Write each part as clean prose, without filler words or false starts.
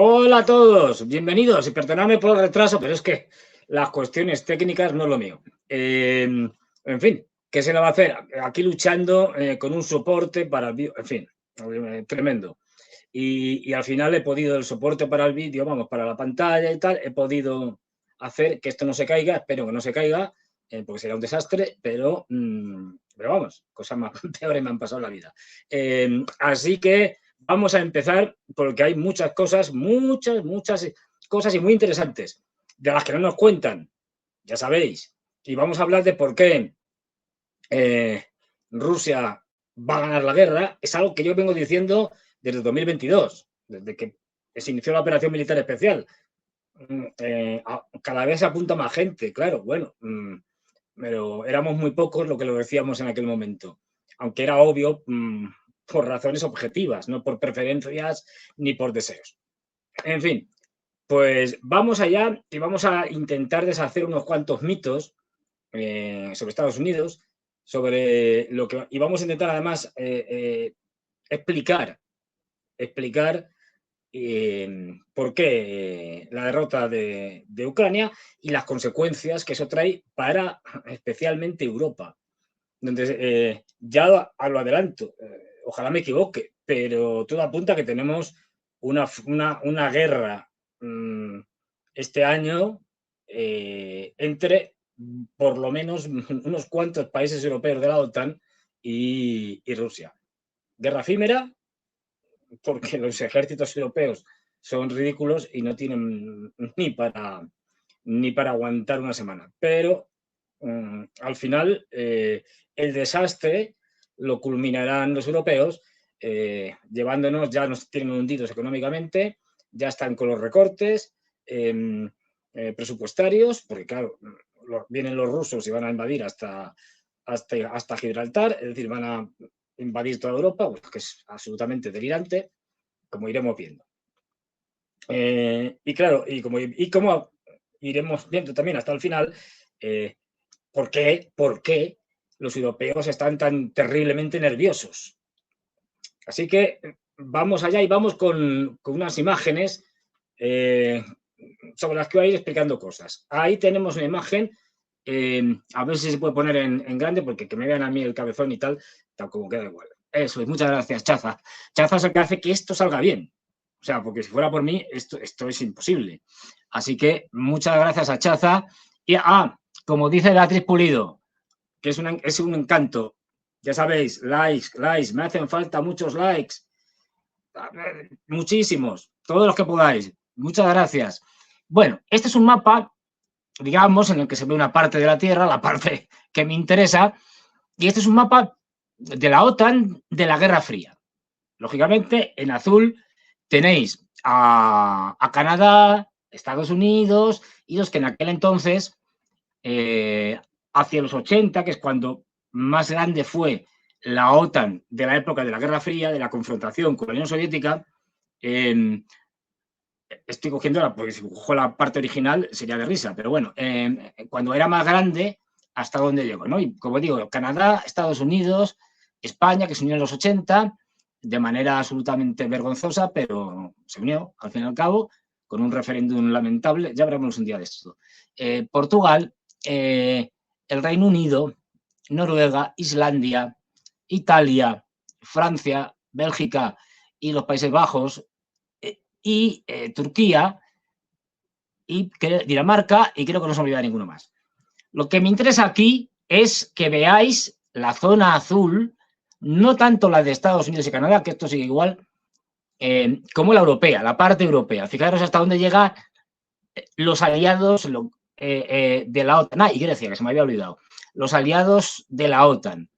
Hola a todos, bienvenidos y perdonadme por el retraso, pero es que las cuestiones técnicas no es lo mío. En fin, ¿qué se le va a hacer? Aquí luchando con un soporte para el vídeo, en fin, tremendo. Y al final he podido el soporte para el vídeo, vamos, para la pantalla y tal, he podido hacer que esto no se caiga, espero que no se caiga, porque sería un desastre, pero vamos, cosas más peores me han pasado en la vida. Así que vamos a empezar porque hay muchas cosas, muchas cosas y muy interesantes, de las que no nos cuentan, ya sabéis. Y vamos a hablar de por qué Rusia va a ganar la guerra. Es algo que yo vengo diciendo desde 2022, desde que se inició la operación militar especial. Cada vez se apunta más gente, claro, bueno, pero éramos muy pocos lo que lo decíamos en aquel momento, aunque era obvio por razones objetivas, no por preferencias ni por deseos. En fin, pues vamos allá y vamos a intentar deshacer unos cuantos mitos sobre Estados Unidos, sobre lo que... Y vamos a intentar además explicar por qué la derrota de Ucrania y las consecuencias que eso trae para especialmente Europa, donde ya lo adelanto, ojalá me equivoque, pero todo apunta a que tenemos una guerra este año entre por lo menos unos cuantos países europeos de la OTAN y Rusia. Guerra efímera, porque los ejércitos europeos son ridículos y no tienen ni para aguantar una semana. Pero al final el desastre lo culminarán los europeos llevándonos, ya nos tienen hundidos económicamente, ya están con los recortes presupuestarios, porque claro, vienen los rusos y van a invadir hasta Gibraltar, es decir, van a invadir toda Europa, pues, que es absolutamente delirante, como iremos viendo. Y claro, y como iremos viendo también hasta el final, ¿por qué los europeos están tan terriblemente nerviosos? Así que vamos allá y vamos con unas imágenes sobre las que voy a ir explicando cosas. Ahí tenemos una imagen, a ver si se puede poner en grande, porque que me vean a mí el cabezón y tal como queda igual. Eso es, muchas gracias, Chaza. Chaza es el que hace que esto salga bien. O sea, porque si fuera por mí, esto es imposible. Así que muchas gracias a Chaza. Y, como dice Beatriz Pulido, que es un encanto. Ya sabéis, likes, me hacen falta muchos likes. Muchísimos, todos los que podáis. Muchas gracias. Bueno, este es un mapa, digamos, en el que se ve una parte de la Tierra, la parte que me interesa, y este es un mapa de la OTAN de la Guerra Fría. Lógicamente, en azul tenéis a Canadá, Estados Unidos y los que en aquel entonces, hacia los 80, que es cuando más grande fue la OTAN de la época de la Guerra Fría, de la confrontación con la Unión Soviética, estoy cogiendo porque si cojo la parte original sería de risa, pero bueno, cuando era más grande, hasta dónde llegó, ¿no? Y como digo, Canadá, Estados Unidos, España, que se unió en los 80, de manera absolutamente vergonzosa, pero se unió, al fin y al cabo, con un referéndum lamentable, ya veremos un día de esto. Portugal, el Reino Unido, Noruega, Islandia, Italia, Francia, Bélgica y los Países Bajos, y Turquía, y Dinamarca, y creo que no se me olvida ninguno más. Lo que me interesa aquí es que veáis la zona azul, no tanto la de Estados Unidos y Canadá, que esto sigue igual, como la europea, la parte europea. Fijaros hasta dónde llegan los aliados de la OTAN. Y Grecia, que se me había olvidado. Los aliados de la OTAN.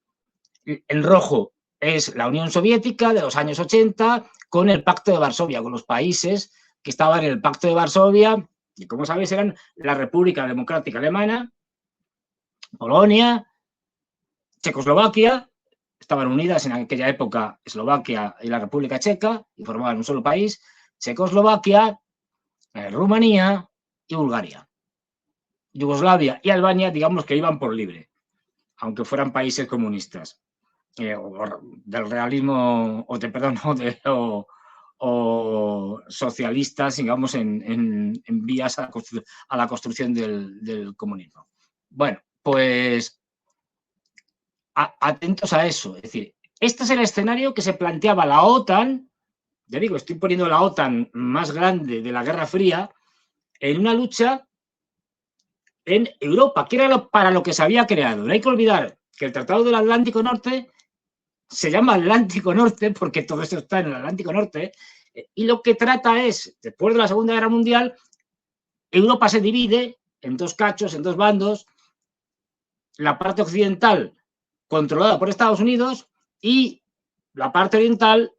En rojo es la Unión Soviética de los años 80 con el Pacto de Varsovia, con los países que estaban en el Pacto de Varsovia, y como sabéis eran la República Democrática Alemana, Polonia, Checoslovaquia, estaban unidas en aquella época Eslovaquia y la República Checa, y formaban un solo país, Checoslovaquia, Rumanía y Bulgaria. Yugoslavia y Albania, digamos que iban por libre, aunque fueran países comunistas. Del realismo, o socialistas, digamos, en vías a la construcción del comunismo. Bueno, pues atentos a eso. Es decir, este es el escenario que se planteaba la OTAN, ya digo, estoy poniendo la OTAN más grande de la Guerra Fría, en una lucha en Europa, que era para lo que se había creado. No hay que olvidar que el Tratado del Atlántico Norte se llama Atlántico Norte porque todo esto está en el Atlántico Norte, y lo que trata es, después de la Segunda Guerra Mundial, Europa se divide en dos cachos, en dos bandos, la parte occidental controlada por Estados Unidos y la parte oriental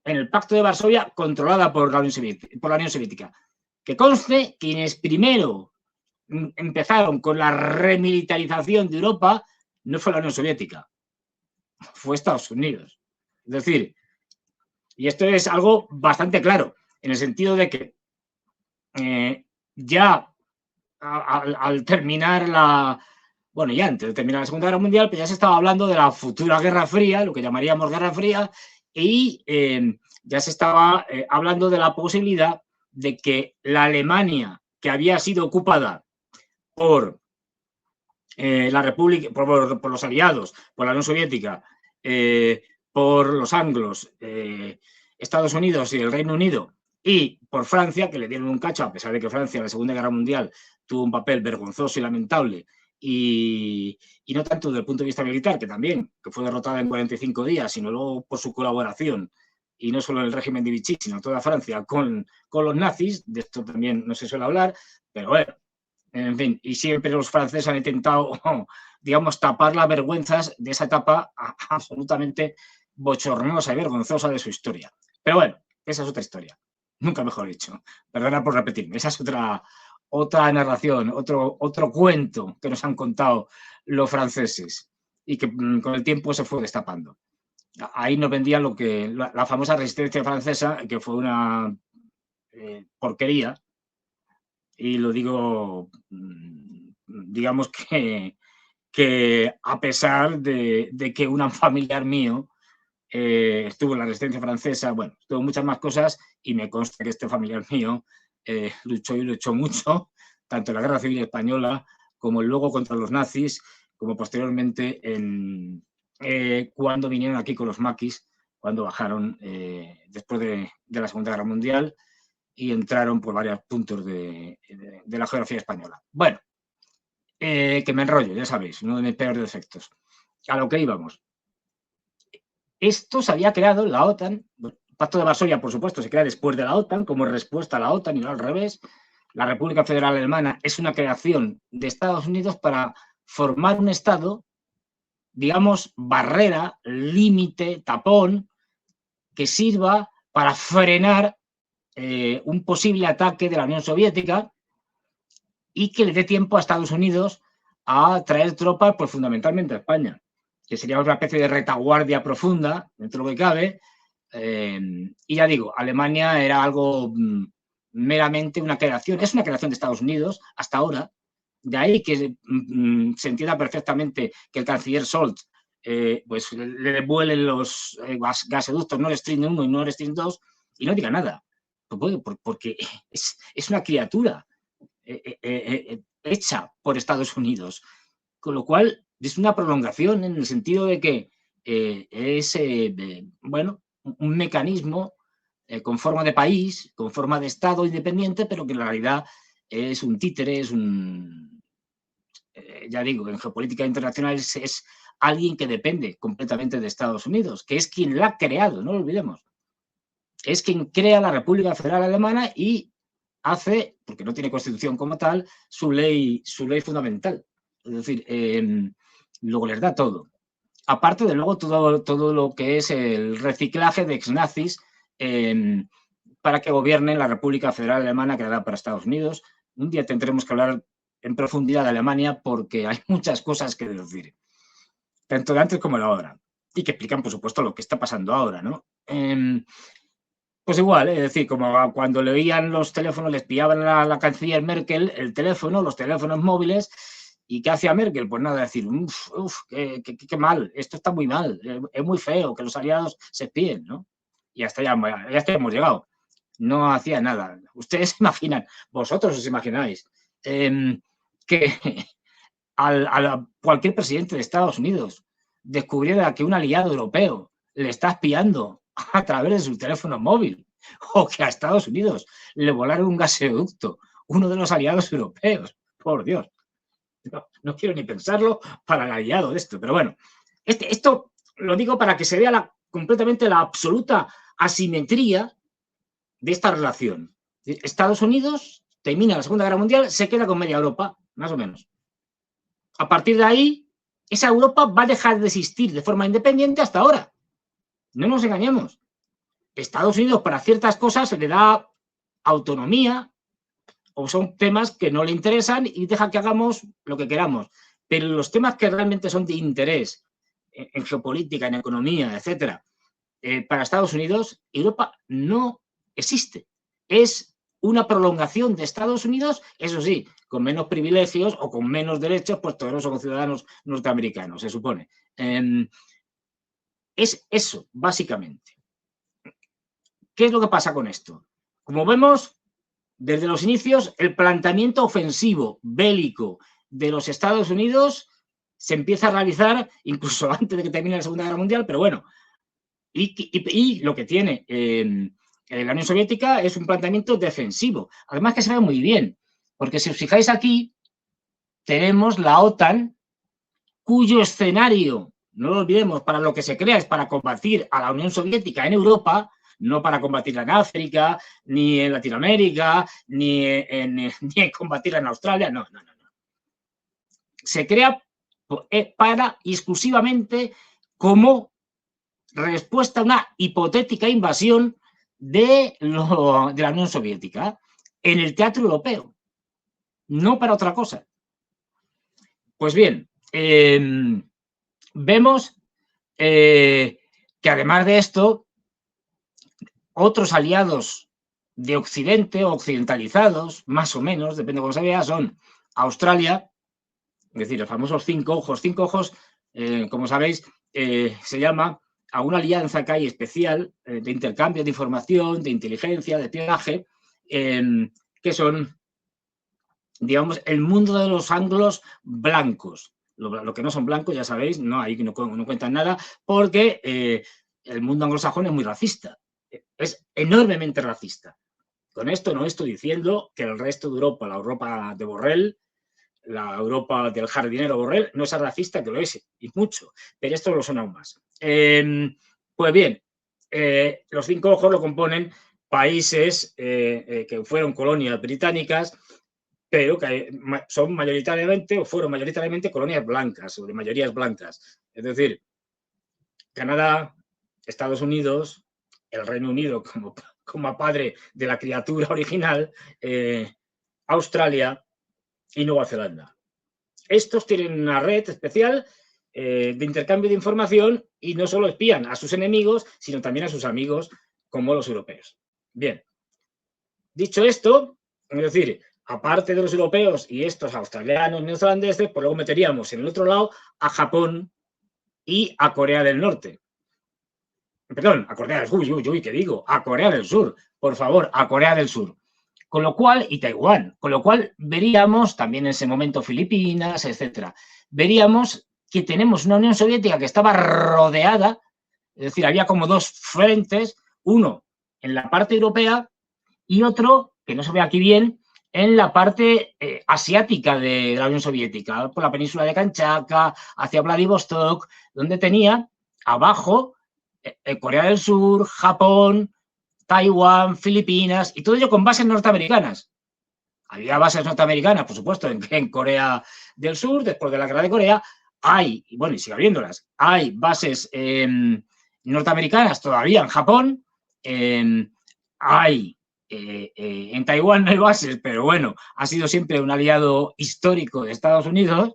en el Pacto de Varsovia controlada por la Unión Soviética. Que conste, quienes primero empezaron con la remilitarización de Europa no fue la Unión Soviética, fue Estados Unidos. Es decir, y esto es algo bastante claro, en el sentido de que ya al terminar ya antes de terminar la Segunda Guerra Mundial, pues ya se estaba hablando de la futura Guerra Fría, lo que llamaríamos Guerra Fría, y ya se estaba hablando de la posibilidad de que la Alemania, que había sido ocupada por la República, por los aliados, por la Unión Soviética, por los anglos, Estados Unidos y el Reino Unido, y por Francia, que le dieron un cacho, a pesar de que Francia en la Segunda Guerra Mundial tuvo un papel vergonzoso y lamentable, y no tanto desde el punto de vista militar, que también, que fue derrotada en 45 días, sino luego por su colaboración, y no solo en el régimen de Vichy, sino toda Francia con los nazis. De esto también no se suele hablar, pero bueno, en fin, y siempre los franceses han intentado, digamos, tapar las vergüenzas de esa etapa absolutamente bochornosa y vergonzosa de su historia. Pero bueno, esa es otra historia, nunca mejor dicho. Perdona por repetirme, esa es otra narración, otro cuento que nos han contado los franceses y que con el tiempo se fue destapando. Ahí nos vendía la famosa resistencia francesa, que fue una porquería, y lo digo, digamos que a pesar de que un familiar mío estuvo en la resistencia francesa, bueno, estuvo muchas más cosas, y me consta que este familiar mío luchó mucho, tanto en la Guerra Civil Española como luego contra los nazis, como posteriormente cuando vinieron aquí con los maquis, cuando bajaron después de la Segunda Guerra Mundial y entraron por varios puntos de la geografía española. Bueno, que me enrollo, ya sabéis, uno de mis peores defectos. A lo que íbamos. Esto se había creado en la OTAN, el Pacto de Varsovia, por supuesto, se crea después de la OTAN, como respuesta a la OTAN y no al revés. La República Federal Alemana es una creación de Estados Unidos para formar un Estado, digamos, barrera, límite, tapón, que sirva para frenar un posible ataque de la Unión Soviética y que le dé tiempo a Estados Unidos a traer tropas, pues fundamentalmente a España, que sería una especie de retaguardia profunda, dentro de lo que cabe. Y ya digo, Alemania era algo meramente una creación, es una creación de Estados Unidos hasta ahora. De ahí que se entienda perfectamente que el canciller Scholz pues le devuelven los gasoductos Nord Stream 1 y Nord Stream 2 y no diga nada. Porque es una criatura hecha por Estados Unidos, con lo cual es una prolongación en el sentido de que es un mecanismo con forma de país, con forma de Estado independiente, pero que en realidad es un títere, es ya digo, en geopolítica internacional es alguien que depende completamente de Estados Unidos, que es quien la ha creado, no lo olvidemos. Es quien crea la República Federal Alemana y hace, porque no tiene constitución como tal, su ley fundamental. Es decir, luego les da todo. Aparte de luego todo lo que es el reciclaje de exnazis para que gobiernen la República Federal Alemana creada para Estados Unidos. Un día tendremos que hablar en profundidad de Alemania porque hay muchas cosas que decir, tanto de antes como de ahora, y que explican, por supuesto, lo que está pasando ahora, ¿no? Pues igual, es decir, como cuando leían los teléfonos, les pillaban a la canciller Merkel el teléfono, los teléfonos móviles, ¿y qué hacía Merkel? Pues nada, decir, qué mal, esto está muy mal, es muy feo que los aliados se espíen, ¿no? y hasta ya hemos llegado. No hacía nada. Ustedes se imaginan, vosotros os imagináis, que cualquier presidente de Estados Unidos descubriera que un aliado europeo le está espiando a través de su teléfono móvil, o que a Estados Unidos le volaron un gasoducto, uno de los aliados europeos. Por Dios. No quiero ni pensarlo para el aliado de esto, pero bueno. Esto lo digo para que se vea completamente la absoluta asimetría de esta relación. Estados Unidos termina la Segunda Guerra Mundial, se queda con media Europa, más o menos. A partir de ahí, esa Europa va a dejar de existir de forma independiente hasta ahora. No nos engañemos. Estados Unidos para ciertas cosas le da autonomía o son temas que no le interesan y deja que hagamos lo que queramos. Pero los temas que realmente son de interés en geopolítica, en economía, etcétera, para Estados Unidos, Europa no existe. Es una prolongación de Estados Unidos, eso sí, con menos privilegios o con menos derechos, pues todos no son ciudadanos norteamericanos, se supone. Es eso, básicamente. ¿Qué es lo que pasa con esto? Como vemos, desde los inicios, el planteamiento ofensivo, bélico de los Estados Unidos se empieza a realizar incluso antes de que termine la Segunda Guerra Mundial, pero bueno, y lo que tiene la Unión Soviética es un planteamiento defensivo. Además que se ve muy bien, porque si os fijáis aquí, tenemos la OTAN, cuyo escenario, no lo olvidemos, para lo que se crea es para combatir a la Unión Soviética en Europa, no para combatirla en África, ni en Latinoamérica, ni en combatirla en Australia, no. Se crea para exclusivamente como respuesta a una hipotética invasión de la Unión Soviética en el teatro europeo, no para otra cosa. Pues bien, vemos que además de esto, otros aliados de Occidente o occidentalizados, más o menos, depende de cómo se vea, son Australia, es decir, los famosos 5 ojos. 5 ojos, como sabéis, se llama a una alianza que hay especial de intercambio de información, de inteligencia, de espionaje, que son, digamos, el mundo de los anglos blancos. Lo que no son blancos, ya sabéis, no, ahí no cuentan nada, porque el mundo anglosajón es muy racista. Es enormemente racista. Con esto no estoy diciendo que el resto de Europa, la Europa de Borrell, la Europa del jardinero Borrell, no es racista, que lo es, y mucho, pero esto lo son aún más. Pues bien, los 5 ojos lo componen países que fueron colonias británicas, pero que son mayoritariamente o fueron mayoritariamente colonias blancas o de mayorías blancas. Es decir, Canadá, Estados Unidos, el Reino Unido como padre de la criatura original, Australia y Nueva Zelanda. Estos tienen una red especial de intercambio de información y no solo espían a sus enemigos, sino también a sus amigos como los europeos. Bien, dicho esto, es decir, aparte de los europeos y estos australianos, neozelandeses, pues luego meteríamos en el otro lado a Japón y a Corea del Norte. Perdón, a Corea del Sur, ¿qué digo? A Corea del Sur, por favor, a Corea del Sur. Con lo cual, y Taiwán, con lo cual veríamos también en ese momento Filipinas, etcétera. Veríamos que tenemos una Unión Soviética que estaba rodeada, es decir, había como 2 frentes, uno en la parte europea y otro, que no se ve aquí bien, en la parte asiática de la Unión Soviética, por la península de Kamchatka, hacia Vladivostok, donde tenía abajo Corea del Sur, Japón, Taiwán, Filipinas, y todo ello con bases norteamericanas. Había bases norteamericanas, por supuesto, en Corea del Sur, después de la guerra de Corea, hay, bueno, y sigue habiéndolas, hay bases norteamericanas todavía en Japón, hay en Taiwán no hay bases, pero bueno, ha sido siempre un aliado histórico de Estados Unidos,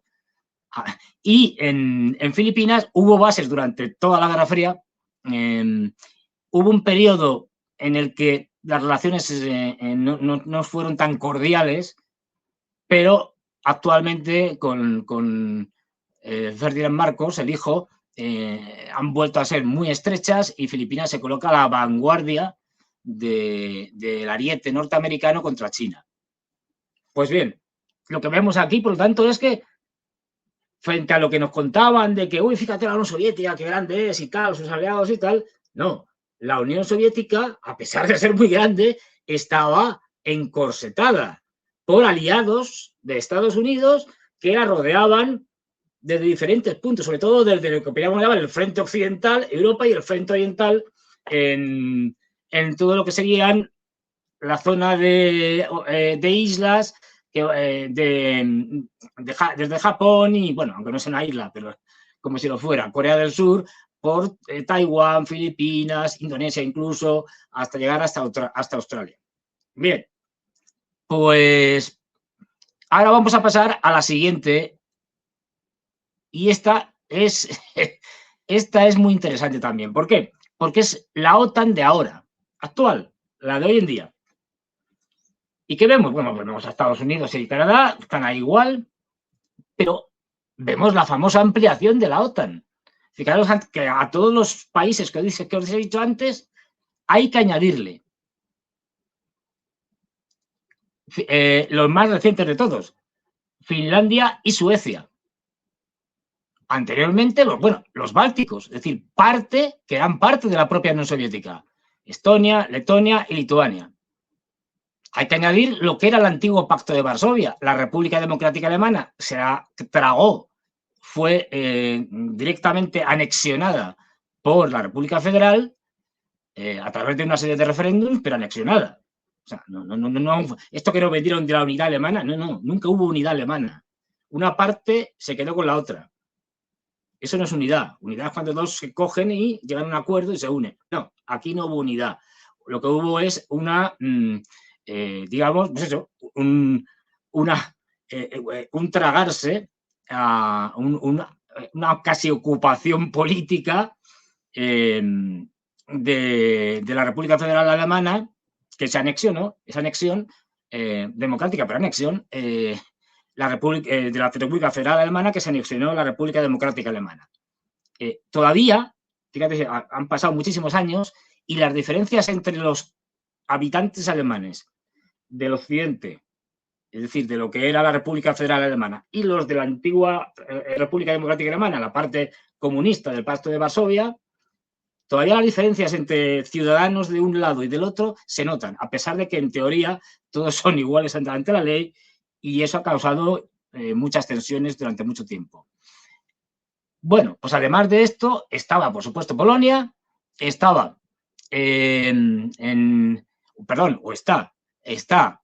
y en Filipinas hubo bases durante toda la Guerra Fría. Hubo un periodo en el que las relaciones no fueron tan cordiales, pero actualmente con Ferdinand Marcos, el hijo, han vuelto a ser muy estrechas y Filipinas se coloca a la vanguardia del ariete norteamericano contra China. Pues bien, lo que vemos aquí, por lo tanto, es que frente a lo que nos contaban de que, uy, fíjate la Unión Soviética, qué grande es y tal, sus aliados y tal, no, la Unión Soviética, a pesar de ser muy grande, estaba encorsetada por aliados de Estados Unidos que la rodeaban desde diferentes puntos, sobre todo desde lo que podríamos llamar el frente occidental, Europa, y el frente oriental en todo lo que serían la zona de islas desde Japón y, bueno, aunque no es una isla, pero como si lo fuera, Corea del Sur, por Taiwán, Filipinas, Indonesia incluso, hasta llegar hasta Australia. Bien, pues ahora vamos a pasar a la siguiente, y esta es muy interesante también. ¿Por qué? Porque es la OTAN de ahora, actual, la de hoy en día. ¿Y qué vemos? Bueno, pues vemos a Estados Unidos y Canadá, están ahí igual, pero vemos la famosa ampliación de la OTAN. Fijaros que a todos los países que os he dicho antes hay que añadirle los más recientes de todos, Finlandia y Suecia. Anteriormente, bueno, los bálticos, es decir, que eran parte de la propia Unión Soviética, Estonia, Letonia y Lituania. Hay que añadir lo que era el antiguo Pacto de Varsovia. La República Democrática Alemana se la tragó, fue directamente anexionada por la República Federal a través de una serie de referéndums, pero anexionada. O sea, no, esto que nos vendieron de la unidad alemana, no, nunca hubo unidad alemana. Una parte se quedó con la otra. Eso no es unidad. Unidad es cuando dos se cogen y llegan a un acuerdo y se unen. No, aquí no hubo unidad. Lo que hubo es digamos, pues eso, un tragarse a una casi ocupación política de la República Federal Alemana, que se anexionó, esa anexión democrática, pero anexión de la República Federal Alemana, que se anexionó la República Democrática Alemana. Todavía, fíjate, han pasado muchísimos años y las diferencias entre los habitantes alemanes del occidente, es decir, de lo que era la República Federal Alemana, y los de la antigua República Democrática Alemana, la parte comunista del Pacto de Varsovia, todavía las diferencias entre ciudadanos de un lado y del otro se notan, a pesar de que en teoría todos son iguales ante la ley, y eso ha causado muchas tensiones durante mucho tiempo. Bueno, pues además de esto, estaba, por supuesto, Polonia, estaba está,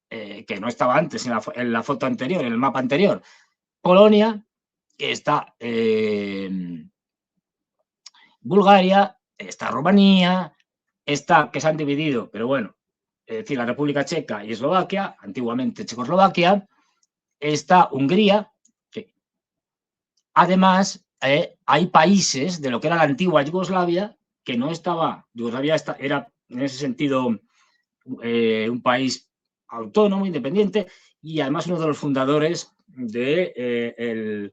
que no estaba antes en la foto anterior, en el mapa anterior, Polonia, está Bulgaria, está Rumanía, está, que se han dividido, pero bueno, es decir, la República Checa y Eslovaquia, antiguamente Checoslovaquia, está Hungría, que además hay países de lo que era la antigua Yugoslavia, que no estaba, Yugoslavia era en ese sentido un país autónomo, independiente, y además uno de los fundadores de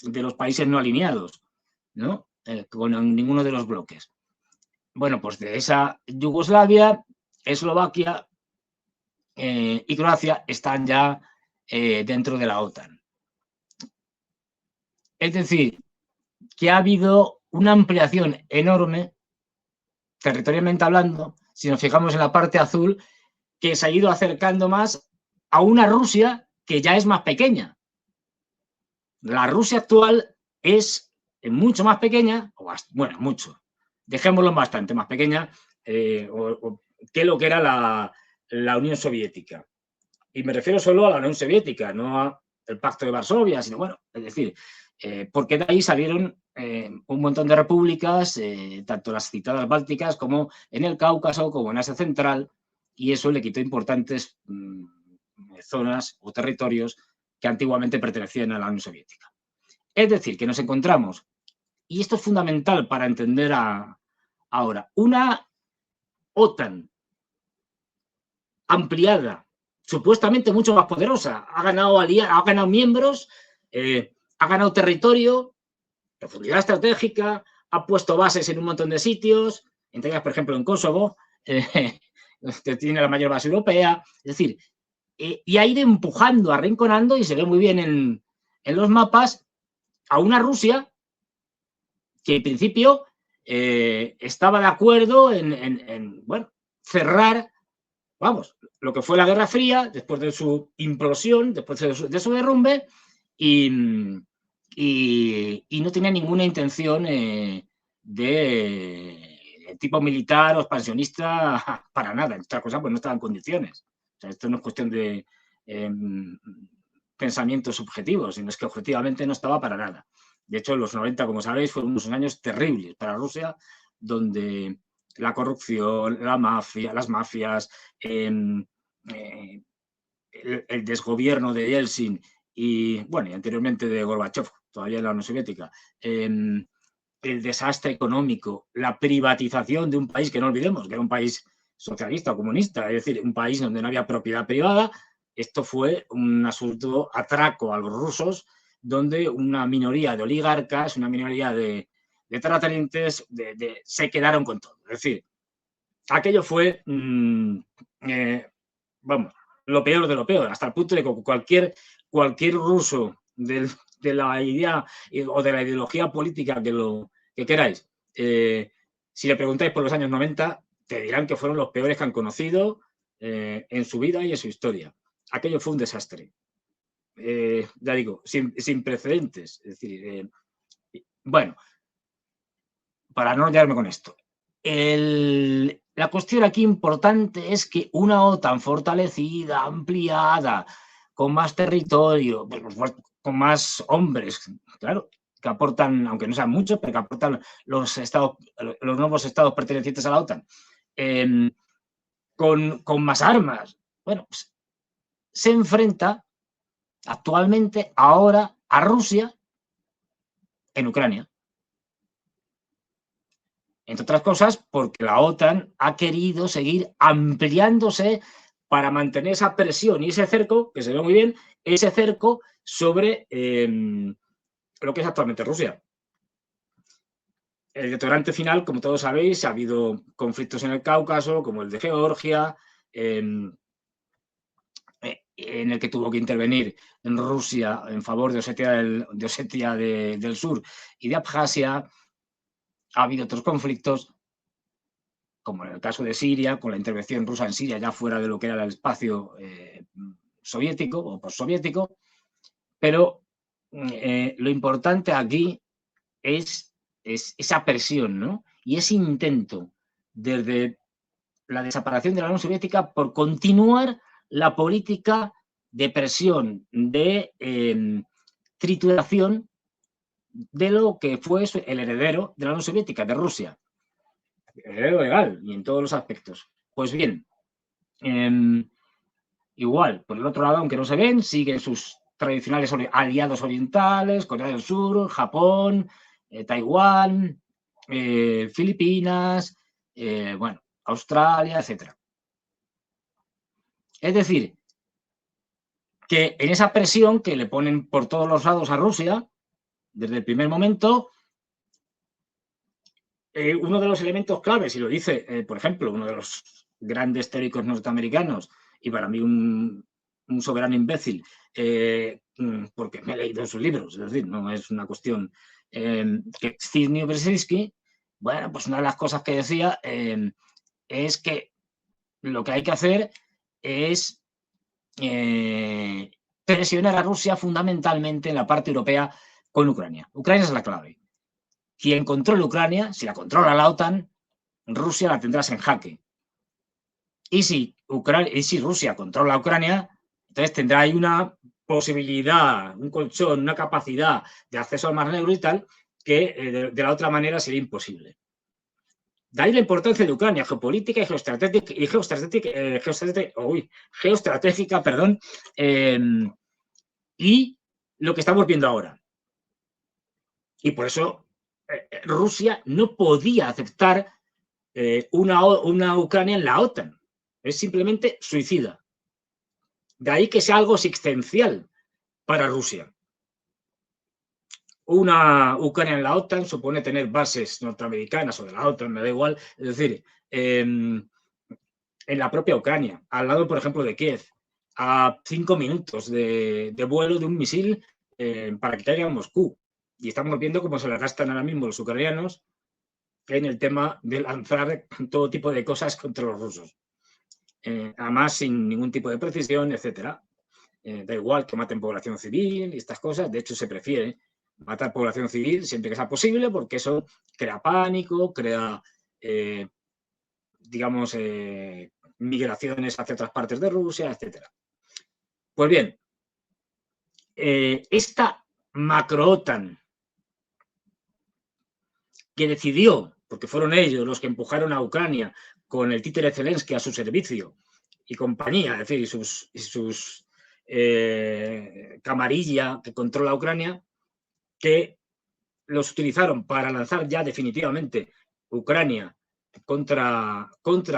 los países no alineados, ¿no? Con ninguno de los bloques. Bueno, pues de esa Yugoslavia, Eslovaquia y Croacia están ya dentro de la OTAN. Es decir, que ha habido una ampliación enorme, territorialmente hablando, si nos fijamos en la parte azul, que se ha ido acercando más a una Rusia que ya es más pequeña. La Rusia actual es mucho más pequeña, bueno, mucho, dejémoslo bastante más pequeña que lo que era la Unión Soviética. Y me refiero solo a la Unión Soviética, no al Pacto de Varsovia, sino, bueno, es decir, porque de ahí salieron un montón de repúblicas, tanto las citadas bálticas como en el Cáucaso, como en Asia Central, y eso le quitó importantes zonas o territorios que antiguamente pertenecían a la Unión Soviética. Es decir, que nos encontramos, y esto es fundamental para entender ahora, una OTAN ampliada, supuestamente mucho más poderosa, ha ganado miembros, ha ganado territorio, profundidad estratégica, ha puesto bases en un montón de sitios, entre ellas, por ejemplo, en Kosovo, que tiene la mayor base europea, es decir, y ha ido empujando, arrinconando, y se ve muy bien en los mapas, a una Rusia que en principio estaba de acuerdo en bueno, cerrar, vamos, lo que fue la Guerra Fría, después de su implosión, después de su derrumbe, y no tenía ninguna intención de tipo militar o expansionista para nada. Esta cosa pues no estaba en condiciones. O sea, esto no es cuestión de pensamientos subjetivos, sino es que objetivamente no estaba para nada. De hecho, los 90, como sabéis, fueron unos años terribles para Rusia, donde la corrupción, la mafia, las mafias, el desgobierno de Yeltsin y, bueno, y anteriormente de Gorbachev, todavía en la Unión Soviética, el desastre económico, la privatización de un país que no olvidemos, que era un país socialista o comunista, es decir, un país donde no había propiedad privada. Esto fue un asunto atraco a los rusos, donde una minoría de oligarcas, una minoría de terratenientes se quedaron con todo. Es decir, aquello fue, vamos, lo peor de lo peor, hasta el punto de que cualquier ruso de la idea o de la ideología política que queráis, si le preguntáis por los años 90, te dirán que fueron los peores que han conocido en su vida y en su historia. Aquello fue un desastre. Ya digo, sin precedentes. Es decir, bueno, para no enrollarme con esto, la cuestión aquí importante es que una OTAN fortalecida, ampliada, con más territorio, con más hombres, claro, que aportan, aunque no sean muchos, pero que aportan los nuevos estados pertenecientes a la OTAN, con más armas. Bueno, pues, se enfrenta actualmente, ahora, a Rusia en Ucrania. Entre otras cosas, porque la OTAN ha querido seguir ampliándose para mantener esa presión y ese cerco, que se ve muy bien, ese cerco sobre lo que es actualmente Rusia. El detonante final, como todos sabéis, ha habido conflictos en el Cáucaso, como el de Georgia, en el que tuvo que intervenir en Rusia en favor de Osetia del Sur y de Abjasia. Ha habido otros conflictos, como en el caso de Siria, con la intervención rusa en Siria ya fuera de lo que era el espacio soviético o postsoviético, pero lo importante aquí es esa presión, ¿no? Y ese intento desde la desaparición de la Unión Soviética por continuar la política de presión, de trituración de lo que fue el heredero de la Unión Soviética, de Rusia. Heredero legal y en todos los aspectos. Pues bien, igual, por el otro lado, aunque no se ven, siguen sus tradicionales aliados orientales, Corea del Sur, Japón, Taiwán, Filipinas, bueno, Australia, etc. Es decir, que en esa presión que le ponen por todos los lados a Rusia, desde el primer momento, uno de los elementos claves, y lo dice, por ejemplo, uno de los grandes teóricos norteamericanos, y para mí un soberano imbécil, porque me he leído sus libros, es decir, no es una cuestión que Zbigniew Brzezinski, bueno, pues una de las cosas que decía es que lo que hay que hacer es presionar a Rusia fundamentalmente en la parte europea con Ucrania. Ucrania es la clave. Quien controle Ucrania, si la controla la OTAN, Rusia la tendrás en jaque. Y si Rusia controla Ucrania, entonces tendrá ahí una posibilidad, un colchón, una capacidad de acceso al Mar Negro y tal, que de la otra manera sería imposible. De ahí la importancia de Ucrania, geopolítica y geoestratégica, perdón, y lo que estamos viendo ahora. Y por eso Rusia no podía aceptar una Ucrania en la OTAN. Es simplemente suicida. De ahí que sea algo existencial para Rusia. una Ucrania en la OTAN supone tener bases norteamericanas o de la OTAN, me da igual, es decir, en la propia Ucrania, al lado, por ejemplo, de Kiev, a 5 minutos de vuelo de un misil para que caiga en Moscú. Y estamos viendo cómo se la gastan ahora mismo los ucranianos en el tema de lanzar todo tipo de cosas contra los rusos. Además, sin ningún tipo de precisión, etcétera. Da igual que maten población civil y estas cosas. De hecho, se prefiere matar población civil siempre que sea posible, porque eso crea pánico, crea, digamos, migraciones hacia otras partes de Rusia, etcétera. Pues bien, esta macro-OTAN que decidió, porque fueron ellos los que empujaron a Ucrania con el títere Zelensky a su servicio y compañía, es decir, y sus camarilla que controla Ucrania, que los utilizaron para lanzar ya definitivamente Ucrania contra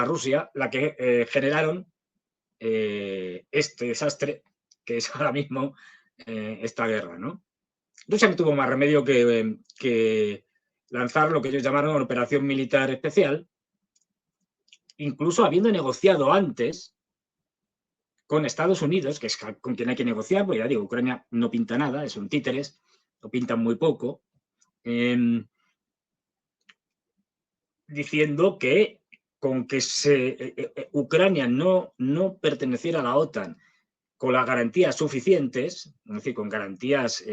Rusia, la que generaron este desastre que es ahora mismo esta guerra, ¿no? Rusia no tuvo más remedio que lanzar lo que ellos llamaron una operación militar especial, incluso habiendo negociado antes con Estados Unidos, que es con quien hay que negociar, porque ya digo, Ucrania no pinta nada, son títeres, lo pintan muy poco, diciendo que con que Ucrania no perteneciera a la OTAN con las garantías suficientes, es decir, con garantías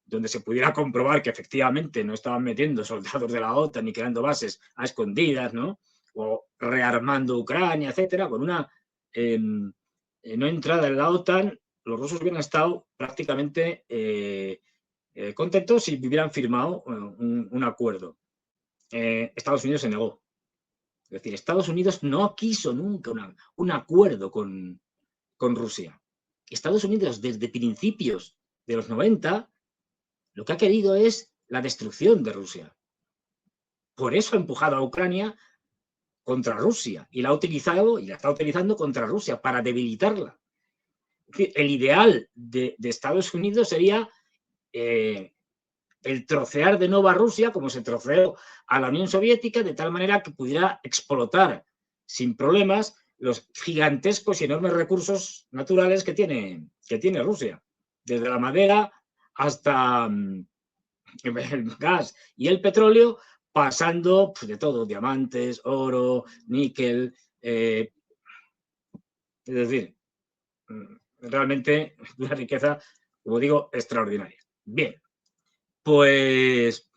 donde se pudiera comprobar que efectivamente no estaban metiendo soldados de la OTAN ni creando bases a escondidas, ¿no? O rearmando Ucrania, etcétera, con una no entrada en la OTAN, los rusos hubieran estado prácticamente contentos si hubieran firmado un acuerdo. Estados Unidos se negó. Es decir, Estados Unidos no quiso nunca un acuerdo con Rusia. Estados Unidos, desde principios de los 90, lo que ha querido es la destrucción de Rusia. Por eso ha empujado a Ucrania contra Rusia y la ha utilizado y la está utilizando contra Rusia para debilitarla. El ideal de Estados Unidos sería el trocear de nuevo a Rusia, como se troceó a la Unión Soviética, de tal manera que pudiera explotar sin problemas los gigantescos y enormes recursos naturales que tiene Rusia, desde la madera hasta el gas y el petróleo, pasando pues, de todo, diamantes, oro, níquel, es decir, realmente una riqueza, como digo, extraordinaria. Bien, pues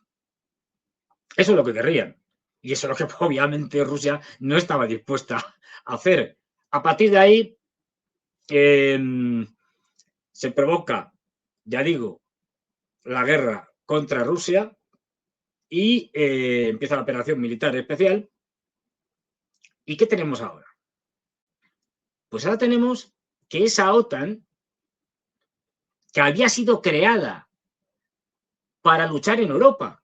eso es lo que querrían. Y eso es lo que obviamente Rusia no estaba dispuesta a hacer. A partir de ahí se provoca, ya digo, la guerra contra Rusia y empieza la operación militar especial. ¿Y qué tenemos ahora? Pues ahora tenemos que esa OTAN, que había sido creada para luchar en Europa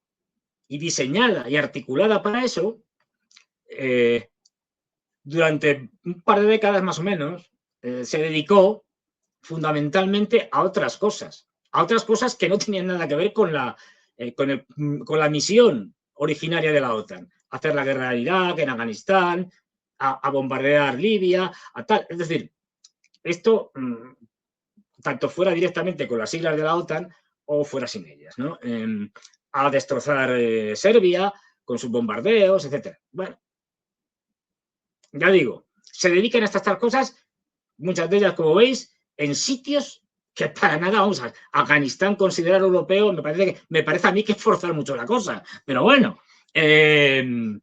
y diseñada y articulada para eso, durante un par de décadas más o menos, se dedicó fundamentalmente a otras cosas que no tenían nada que ver con la misión originaria de la OTAN, hacer la guerra en Irak, en Afganistán, a bombardear Libia, a tal. Es decir, esto tanto fuera directamente con las siglas de la OTAN o fuera sin ellas, ¿no? A destrozar Serbia con sus bombardeos, etcétera. Bueno, ya digo, se dedican a estas cosas, muchas de ellas, como veis, en sitios que para nada, vamos a Afganistán considerar europeo, me parece a mí que es forzar mucho la cosa, pero bueno, 20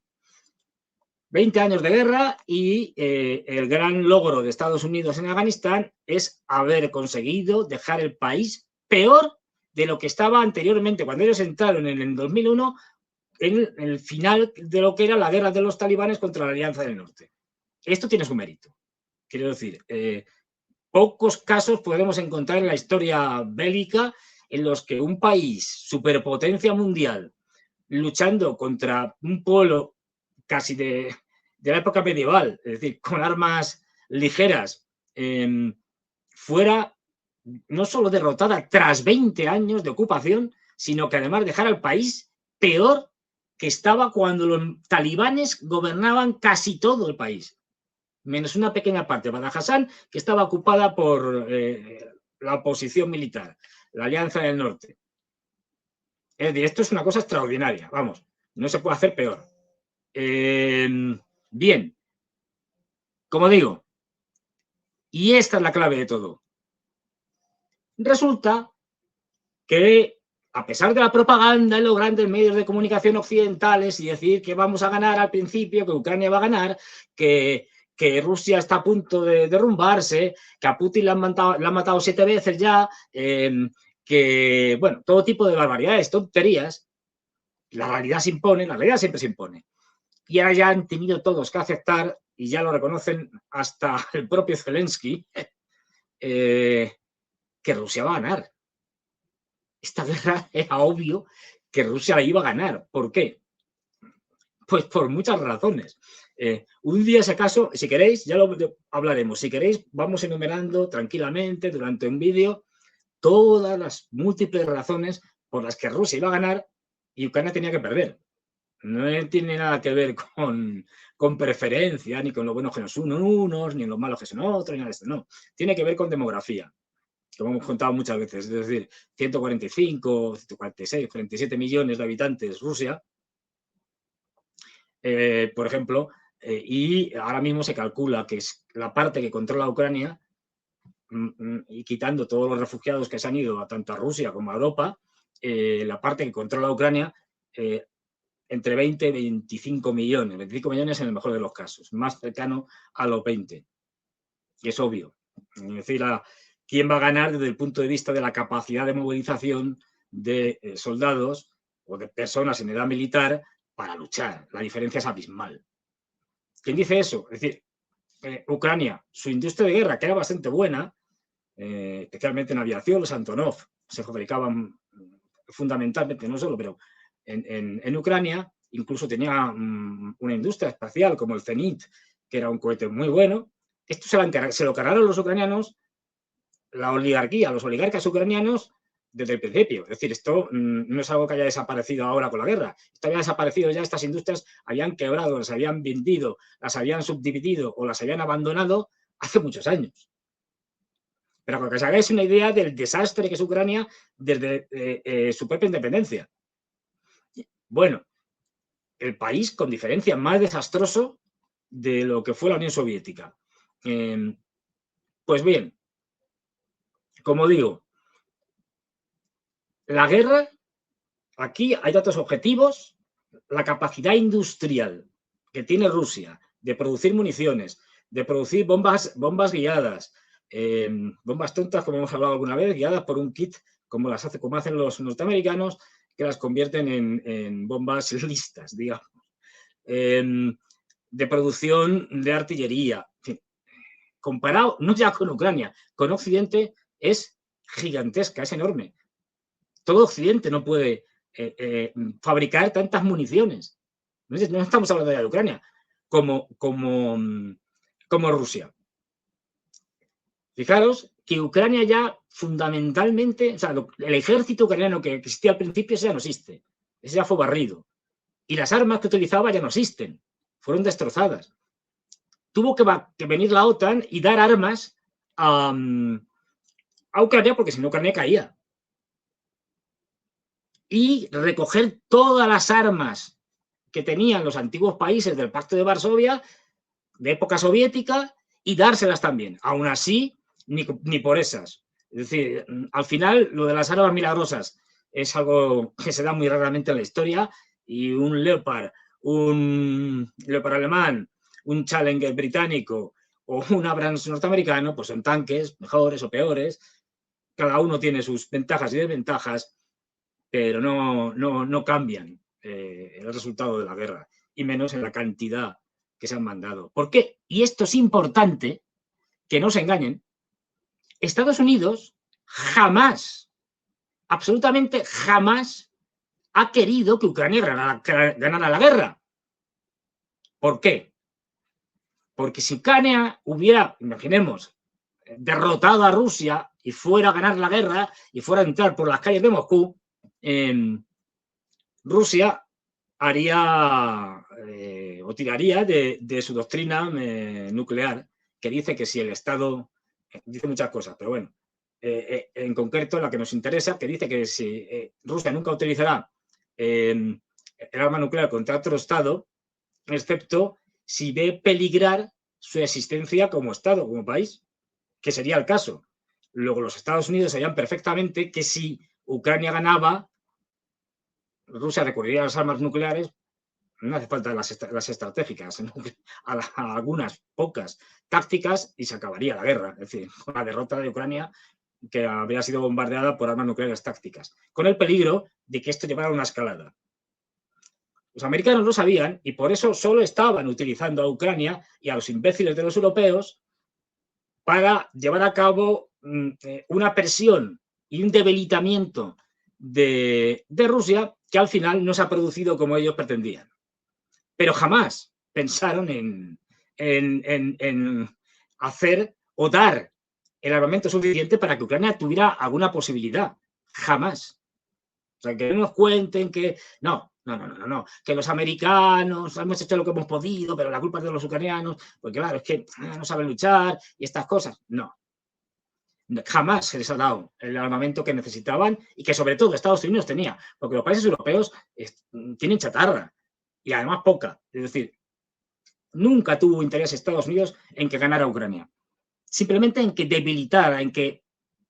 años de guerra y el gran logro de Estados Unidos en Afganistán es haber conseguido dejar el país peor de lo que estaba anteriormente, cuando ellos entraron en el 2001, en el final de lo que era la guerra de los talibanes contra la Alianza del Norte. Esto tiene su mérito. Quiero decir, pocos casos podemos encontrar en la historia bélica en los que un país, superpotencia mundial, luchando contra un pueblo casi de la época medieval, es decir, con armas ligeras, fuera no solo derrotada tras 20 años de ocupación, sino que además dejara al país peor que estaba cuando los talibanes gobernaban casi todo el país, menos una pequeña parte, Badajoz, que estaba ocupada por la oposición militar, la Alianza del Norte. Es decir, esto es una cosa extraordinaria, vamos, no se puede hacer peor. Bien, como digo, y esta es la clave de todo. Resulta que, a pesar de la propaganda en los grandes medios de comunicación occidentales y decir que vamos a ganar al principio, que Ucrania va a ganar, que Rusia está a punto de derrumbarse, que a Putin le han matado 7 veces ya, que, bueno, todo tipo de barbaridades, tonterías, la realidad se impone, la realidad siempre se impone. Y ahora ya han tenido todos que aceptar, y ya lo reconocen hasta el propio Zelensky, que Rusia va a ganar. Esta guerra era obvio que Rusia la iba a ganar. ¿Por qué? Pues por muchas razones. Un día, si acaso, si queréis, ya lo hablaremos. Si queréis, vamos enumerando tranquilamente durante un vídeo todas las múltiples razones por las que Rusia iba a ganar y Ucrania tenía que perder. No tiene nada que ver con preferencia, ni con lo buenos que son unos, ni en los malos que son otros, ni nada de esto. No, tiene que ver con demografía, como hemos contado muchas veces. Es decir, 145, 146, 47 millones de habitantes Rusia, por ejemplo, y ahora mismo se calcula que es la parte que controla Ucrania, y quitando todos los refugiados que se han ido tanto a Rusia como a Europa, la parte que controla Ucrania, entre 20 y 25 millones. 25 millones en el mejor de los casos, más cercano a los 20. Y es obvio. Es decir, quién va a ganar desde el punto de vista de la capacidad de movilización de soldados o de personas en edad militar para luchar. La diferencia es abismal. ¿Quién dice eso? Es decir, Ucrania, su industria de guerra, que era bastante buena, especialmente en aviación, los Antonov se fabricaban fundamentalmente, no solo, pero en Ucrania incluso tenía una industria espacial como el Zenit, que era un cohete muy bueno. Esto se lo cargaron los ucranianos, la oligarquía, los oligarcas ucranianos, desde el principio. Es decir, esto no es algo que haya desaparecido ahora con la guerra. Esto había desaparecido ya, estas industrias habían quebrado, las habían vendido, las habían subdividido o las habían abandonado hace muchos años. Pero para que os hagáis una idea del desastre que es Ucrania desde su propia independencia. Bueno, el país con diferencia más desastroso de lo que fue la Unión Soviética. Pues bien, como digo, la guerra, aquí hay datos objetivos, la capacidad industrial que tiene Rusia de producir municiones, de producir bombas guiadas, bombas tontas, como hemos hablado alguna vez, guiadas por un kit, como hacen los norteamericanos, que las convierten en bombas listas, digamos. De producción de artillería. En fin, comparado no ya con Ucrania, con Occidente es gigantesca, es enorme. Todo Occidente no puede fabricar tantas municiones. No estamos hablando ya de Ucrania, como Rusia. Fijaros que Ucrania ya fundamentalmente, o sea, el ejército ucraniano que existía al principio, ese ya no existe. Ese ya fue barrido. Y las armas que utilizaba ya no existen. Fueron destrozadas. Tuvo que venir la OTAN y dar armas a Ucrania, porque si no Ucrania caía. Y recoger todas las armas que tenían los antiguos países del Pacto de Varsovia, de época soviética, y dárselas también. Aún así, ni por esas. Es decir, al final, lo de las armas milagrosas es algo que se da muy raramente en la historia, y un Leopard alemán, un Challenger británico o un Abrams norteamericano, pues son tanques mejores o peores. Cada uno tiene sus ventajas y desventajas, pero no cambian el resultado de la guerra, y menos en la cantidad que se han mandado. ¿Por qué? Y esto es importante, que no se engañen. Estados Unidos jamás, absolutamente jamás, ha querido que Ucrania ganara la guerra. ¿Por qué? Porque si Ucrania hubiera, imaginemos, derrotado a Rusia y fuera a ganar la guerra y fuera a entrar por las calles de Moscú, Rusia haría o tiraría de su doctrina nuclear, que dice que si el Estado, dice muchas cosas, pero bueno, en concreto la que nos interesa, que dice que si Rusia nunca utilizará el arma nuclear contra otro Estado, excepto si ve peligrar su existencia como Estado, como país, que sería el caso. Luego los Estados Unidos sabían perfectamente que si Ucrania ganaba, Rusia recurriría a las armas nucleares, no hace falta las estratégicas, ¿no? a algunas pocas tácticas y se acabaría la guerra. Es decir, con la derrota de Ucrania, que habría sido bombardeada por armas nucleares tácticas, con el peligro de que esto llevara a una escalada. Los americanos lo sabían y por eso solo estaban utilizando a Ucrania y a los imbéciles de los europeos para llevar a cabo una presión y un debilitamiento de Rusia que al final no se ha producido como ellos pretendían. Pero jamás pensaron en hacer o dar el armamento suficiente para que Ucrania tuviera alguna posibilidad. Jamás. O sea, que no nos cuenten que... No, que los americanos hemos hecho lo que hemos podido, pero la culpa es de los ucranianos, porque claro, es que no saben luchar y estas cosas. No. Jamás se les ha dado el armamento que necesitaban y que sobre todo Estados Unidos tenía, porque los países europeos tienen chatarra y además poca. Es decir, nunca tuvo interés Estados Unidos en que ganara Ucrania. Simplemente en que debilitara, en que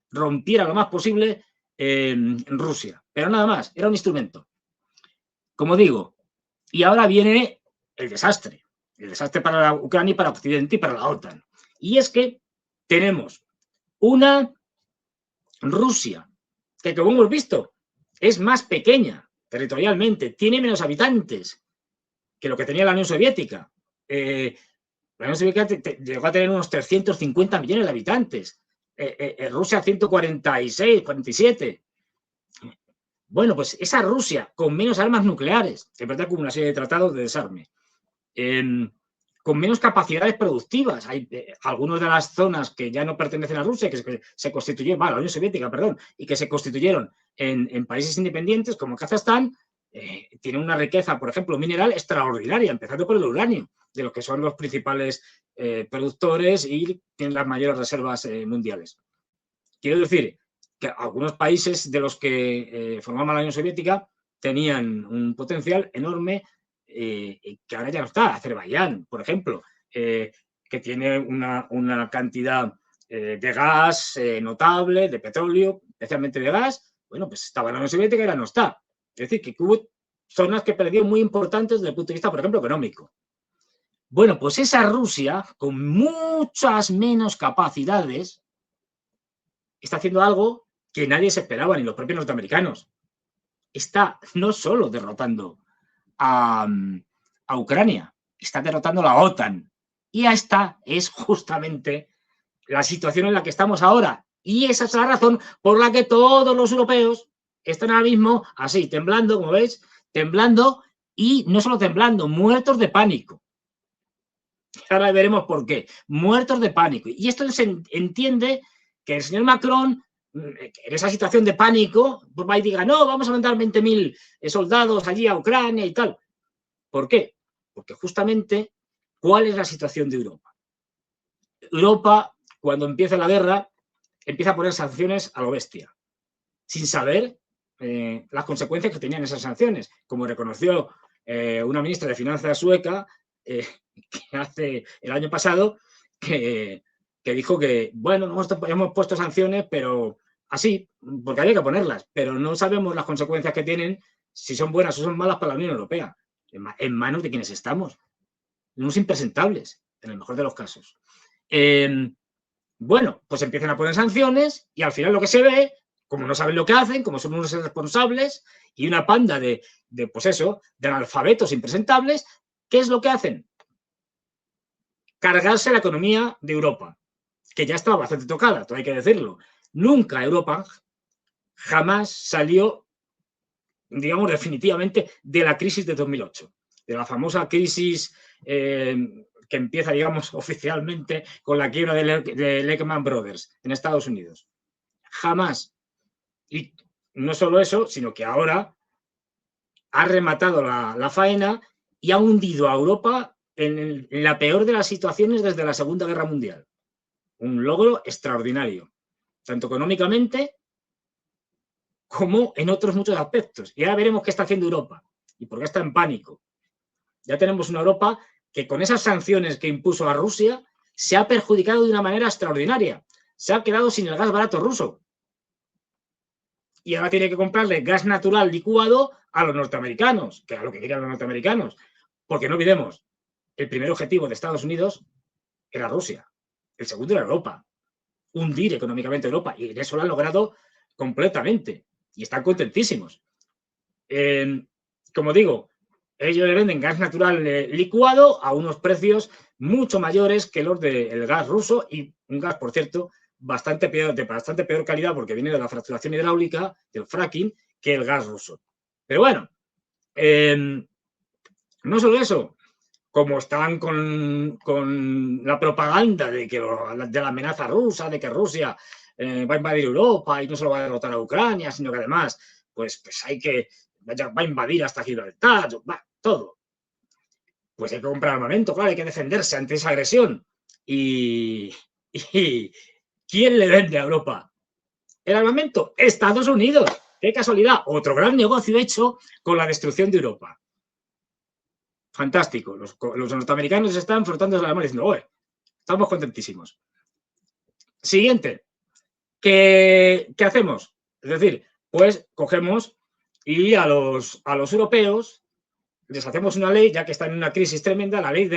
rompiera lo más posible Rusia. Pero nada más, era un instrumento. Como digo, y ahora viene el desastre. El desastre para la Ucrania y para Occidente y para la OTAN. Y es que tenemos una Rusia que, como hemos visto, es más pequeña territorialmente, tiene menos habitantes que lo que tenía la Unión Soviética. La Unión Soviética llegó a tener unos 350 millones de habitantes. Rusia 146, 47. Bueno, pues esa Rusia con menos armas nucleares, que verdad con una serie de tratados de desarme, con menos capacidades productivas. Hay algunas de las zonas que ya no pertenecen a Rusia, que se constituyeron, a la Unión Soviética, perdón, y que se constituyeron en países independientes como Kazajstán, tienen una riqueza, por ejemplo, mineral extraordinaria, empezando por el uranio, de los que son los principales productores y tienen las mayores reservas mundiales. Quiero decir que algunos países de los que formaban la Unión Soviética tenían un potencial enorme que ahora ya no está. Azerbaiyán, por ejemplo, que tiene una cantidad de gas notable, de petróleo, especialmente de gas. Bueno, pues estaba en la Unión Soviética y ahora no está. Es decir, que hubo zonas que perdió muy importantes desde el punto de vista, por ejemplo, económico. Bueno, pues esa Rusia, con muchas menos capacidades, está haciendo algo que nadie se esperaba, ni los propios norteamericanos. Está no solo derrotando a Ucrania, está derrotando a la OTAN. Y esta es justamente la situación en la que estamos ahora. Y esa es la razón por la que todos los europeos están ahora mismo así, temblando, como veis, temblando y no solo temblando, muertos de pánico. Ahora veremos por qué. Muertos de pánico. Y esto se entiende que el señor Macron, en esa situación de pánico, pues va y diga, no, vamos a mandar 20.000 soldados allí a Ucrania y tal. ¿Por qué? Porque justamente, ¿cuál es la situación de Europa? Europa, cuando empieza la guerra, empieza a poner sanciones a lo bestia, sin saber las consecuencias que tenían esas sanciones, como reconoció una ministra de Finanzas sueca que hace el año pasado, que dijo que, bueno, hemos puesto sanciones, pero así, porque había que ponerlas, pero no sabemos las consecuencias que tienen, si son buenas o son malas para la Unión Europea. ¿En manos de quienes estamos? Unos impresentables, en el mejor de los casos. Bueno, pues empiezan a poner sanciones y al final lo que se ve, como no saben lo que hacen, como son unos irresponsables y una panda de pues eso, de analfabetos impresentables, ¿qué es lo que hacen? Cargarse la economía de Europa, que ya estaba bastante tocada, todo hay que decirlo. Nunca Europa jamás salió, digamos, definitivamente de la crisis de 2008, de la famosa crisis que empieza, digamos, oficialmente con la quiebra de Lehman Brothers en Estados Unidos. Jamás. Y no solo eso, sino que ahora ha rematado la faena y ha hundido a Europa en la peor de las situaciones desde la Segunda Guerra Mundial. Un logro extraordinario, tanto económicamente como en otros muchos aspectos. Y ahora veremos qué está haciendo Europa y por qué está en pánico. Ya tenemos una Europa que con esas sanciones que impuso a Rusia se ha perjudicado de una manera extraordinaria. Se ha quedado sin el gas barato ruso. Y ahora tiene que comprarle gas natural licuado a los norteamericanos, que es lo que querían los norteamericanos. Porque no olvidemos, el primer objetivo de Estados Unidos era Rusia. El segundo era Europa. Hundir económicamente Europa. Y eso lo han logrado completamente. Y están contentísimos. Como digo, ellos le venden gas natural licuado a unos precios mucho mayores que los del gas ruso y un gas, por cierto, bastante peor calidad porque viene de la fracturación hidráulica, del fracking, que el gas ruso. Pero bueno, no solo eso, como están con la propaganda de la amenaza rusa, de que Rusia va a invadir Europa y no solo va a derrotar a Ucrania, sino que además pues va a invadir hasta Gibraltar, todo. Pues hay que comprar armamento, claro, hay que defenderse ante esa agresión. Y ¿quién le vende a Europa el armamento? Estados Unidos. ¡Qué casualidad! Otro gran negocio hecho con la destrucción de Europa. Fantástico. Los norteamericanos están frotando las manos diciendo, oye, estamos contentísimos. Siguiente. ¿Qué hacemos? Es decir, pues cogemos y a los europeos les hacemos una ley, ya que están en una crisis tremenda, la ley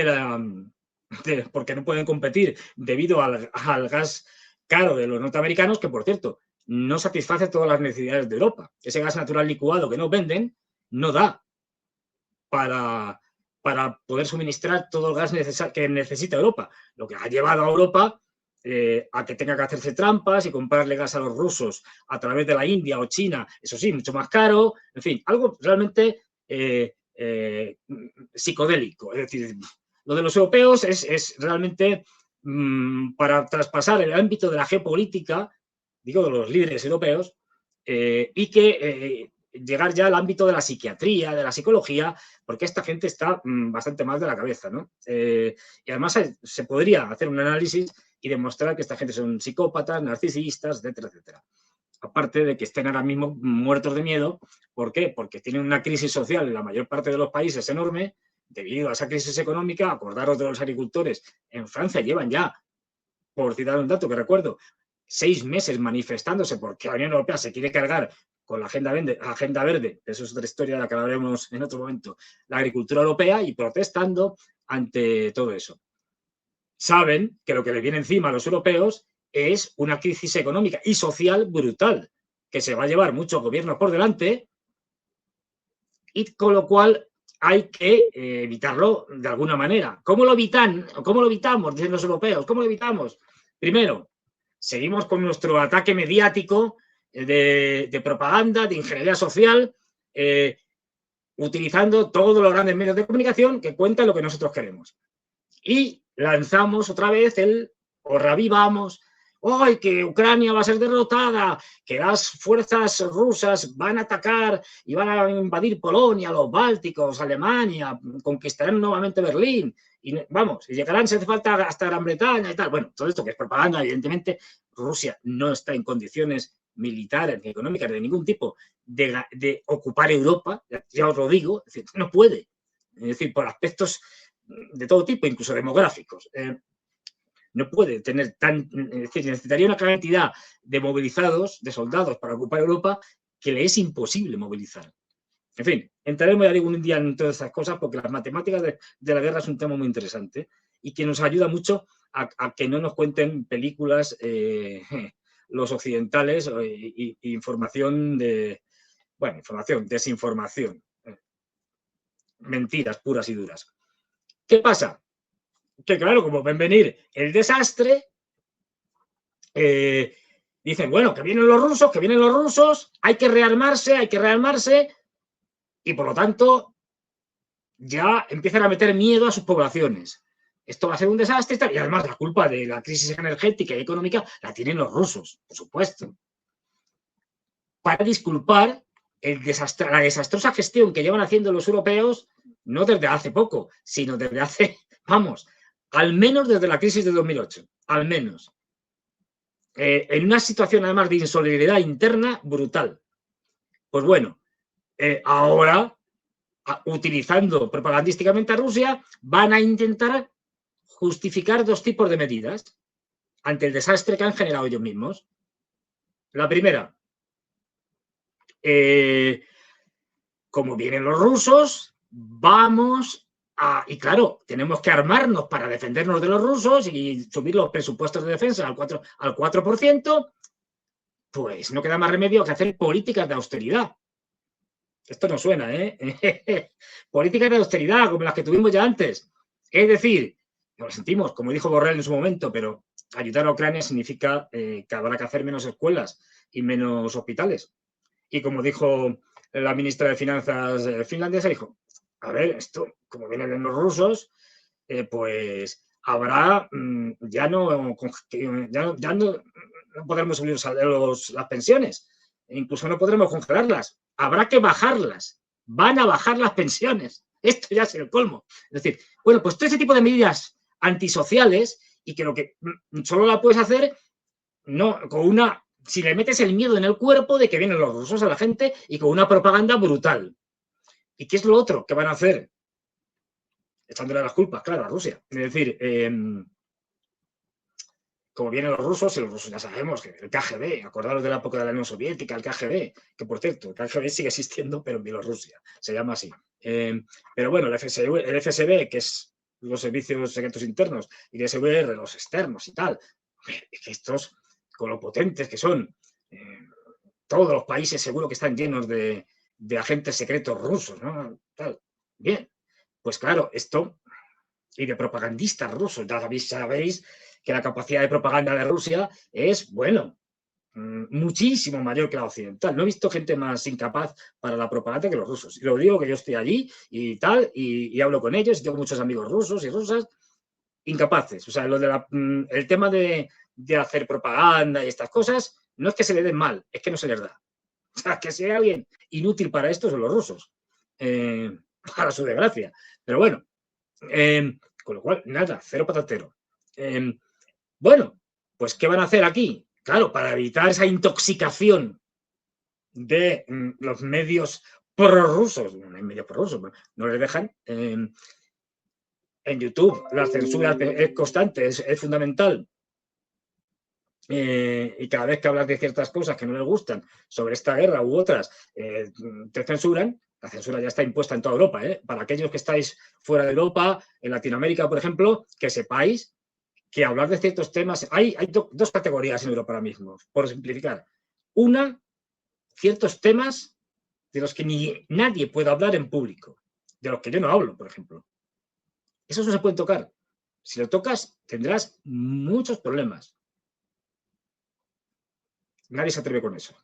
porque no pueden competir debido al gas caro de los norteamericanos, que por cierto, no satisface todas las necesidades de Europa. Ese gas natural licuado que nos venden no da para poder suministrar todo el gas que necesita Europa. Lo que ha llevado a Europa a que tenga que hacerse trampas y comprarle gas a los rusos a través de la India o China, eso sí, mucho más caro, en fin, algo realmente psicodélico. Es decir, lo de los europeos es realmente para traspasar el ámbito de la geopolítica, digo, de los líderes europeos, y que llegar ya al ámbito de la psiquiatría, de la psicología, porque esta gente está bastante mal de la cabeza, ¿no? Y además se podría hacer un análisis y demostrar que esta gente son psicópatas, narcisistas, etcétera, etcétera. Aparte de que estén ahora mismo muertos de miedo. ¿Por qué? Porque tienen una crisis social en la mayor parte de los países enorme. Debido a esa crisis económica, acordaros de los agricultores. En Francia llevan ya, por citar un dato que recuerdo, 6 meses manifestándose porque la Unión Europea se quiere cargar con la agenda verde, eso es otra historia de la que hablaremos en otro momento, la agricultura europea, y protestando ante todo eso. Saben que lo que les viene encima a los europeos es una crisis económica y social brutal, que se va a llevar muchos gobiernos por delante, y con lo cual hay que evitarlo de alguna manera. ¿Cómo lo evitan? ¿Cómo lo evitamos? Dicen los europeos. ¿Cómo lo evitamos? Primero, seguimos con nuestro ataque mediático de propaganda, de ingeniería social, utilizando todos los grandes medios de comunicación que cuentan lo que nosotros queremos. Y lanzamos otra vez o revivamos, ¡ay, que Ucrania va a ser derrotada! Que las fuerzas rusas van a atacar y van a invadir Polonia, los Bálticos, Alemania, conquistarán nuevamente Berlín. Y vamos, y llegarán, si hace falta, hasta Gran Bretaña y tal. Bueno, todo esto que es propaganda, evidentemente, Rusia no está en condiciones militares ni económicas de ningún tipo de ocupar Europa, ya os lo digo, es decir, no puede. Es decir, por aspectos de todo tipo, incluso demográficos. No puede tener es decir, necesitaría una cantidad de movilizados, de soldados para ocupar Europa, que le es imposible movilizar. En fin, entraremos ya digo un día en todas estas cosas porque las matemáticas de la guerra es un tema muy interesante y que nos ayuda mucho a que no nos cuenten películas los occidentales información desinformación. Mentiras puras y duras. ¿Qué pasa? Que claro, como ven venir el desastre, dicen, bueno, que vienen los rusos, hay que rearmarse, y por lo tanto ya empiezan a meter miedo a sus poblaciones. Esto va a ser un desastre y además la culpa de la crisis energética y económica la tienen los rusos, por supuesto. para disculpar la desastrosa gestión que llevan haciendo los europeos, no desde hace poco, sino desde hace, vamos, al menos desde la crisis de 2008, al menos. En una situación además de insolidaridad interna brutal. Pues bueno, ahora, utilizando propagandísticamente a Rusia, van a intentar justificar dos tipos de medidas ante el desastre que han generado ellos mismos. La primera, como vienen los rusos, vamos a... Y claro, tenemos que armarnos para defendernos de los rusos y subir los presupuestos de defensa al 4%, pues no queda más remedio que hacer políticas de austeridad. Esto no suena, ¿eh? Políticas de austeridad, como las que tuvimos ya antes. Es decir, lo sentimos, como dijo Borrell en su momento, pero ayudar a Ucrania significa que habrá que hacer menos escuelas y menos hospitales. Y como dijo la ministra de Finanzas finlandesa, dijo, a ver, esto, como vienen los rusos, pues habrá, ya no podremos subir las pensiones, incluso no podremos congelarlas, habrá que bajarlas, van a bajar las pensiones, esto ya es el colmo. Es decir, bueno, pues todo ese tipo de medidas antisociales y que lo que solo la puedes hacer no con una, si le metes el miedo en el cuerpo de que vienen los rusos a la gente y con una propaganda brutal. ¿Y qué es lo otro que van a hacer? Echándole las culpas, claro, a Rusia. Es decir, como vienen los rusos, y los rusos ya sabemos que el KGB, acordaros de la época de la Unión Soviética, el KGB, que por cierto, el KGB sigue existiendo, pero en Bielorrusia, se llama así. Pero bueno, el FSB, que es los servicios secretos internos, y el SVR, los externos y tal, estos, con lo potentes que son, todos los países seguro que están llenos de agentes secretos rusos, ¿no? Tal. Bien, pues claro, esto, y de propagandistas rusos, ya sabéis que la capacidad de propaganda de Rusia es, bueno, muchísimo mayor que la occidental. No he visto gente más incapaz para la propaganda que los rusos. Y lo digo que yo estoy allí y tal, y hablo con ellos, y tengo muchos amigos rusos y rusas, incapaces. O sea, el tema de hacer propaganda y estas cosas, no es que se le den mal, es que no se les da. O sea, que si hay alguien inútil para esto son los rusos. Para su desgracia. Pero bueno, con lo cual, nada, cero patatero. Bueno, pues ¿qué van a hacer aquí? Claro, para evitar esa intoxicación de los medios prorrusos, no hay medios prorrusos, no les dejan. En YouTube la censura es constante, es fundamental. Y cada vez que hablas de ciertas cosas que no les gustan sobre esta guerra u otras, te censuran. La censura ya está impuesta en toda Europa. Para aquellos que estáis fuera de Europa, en Latinoamérica, por ejemplo, que sepáis que hablar de ciertos temas... Hay dos categorías en Europa ahora mismo, por simplificar. Una, ciertos temas de los que nadie puede hablar en público, de los que yo no hablo, por ejemplo. Esos no se pueden tocar. Si lo tocas, tendrás muchos problemas. Nadie se atreve con eso.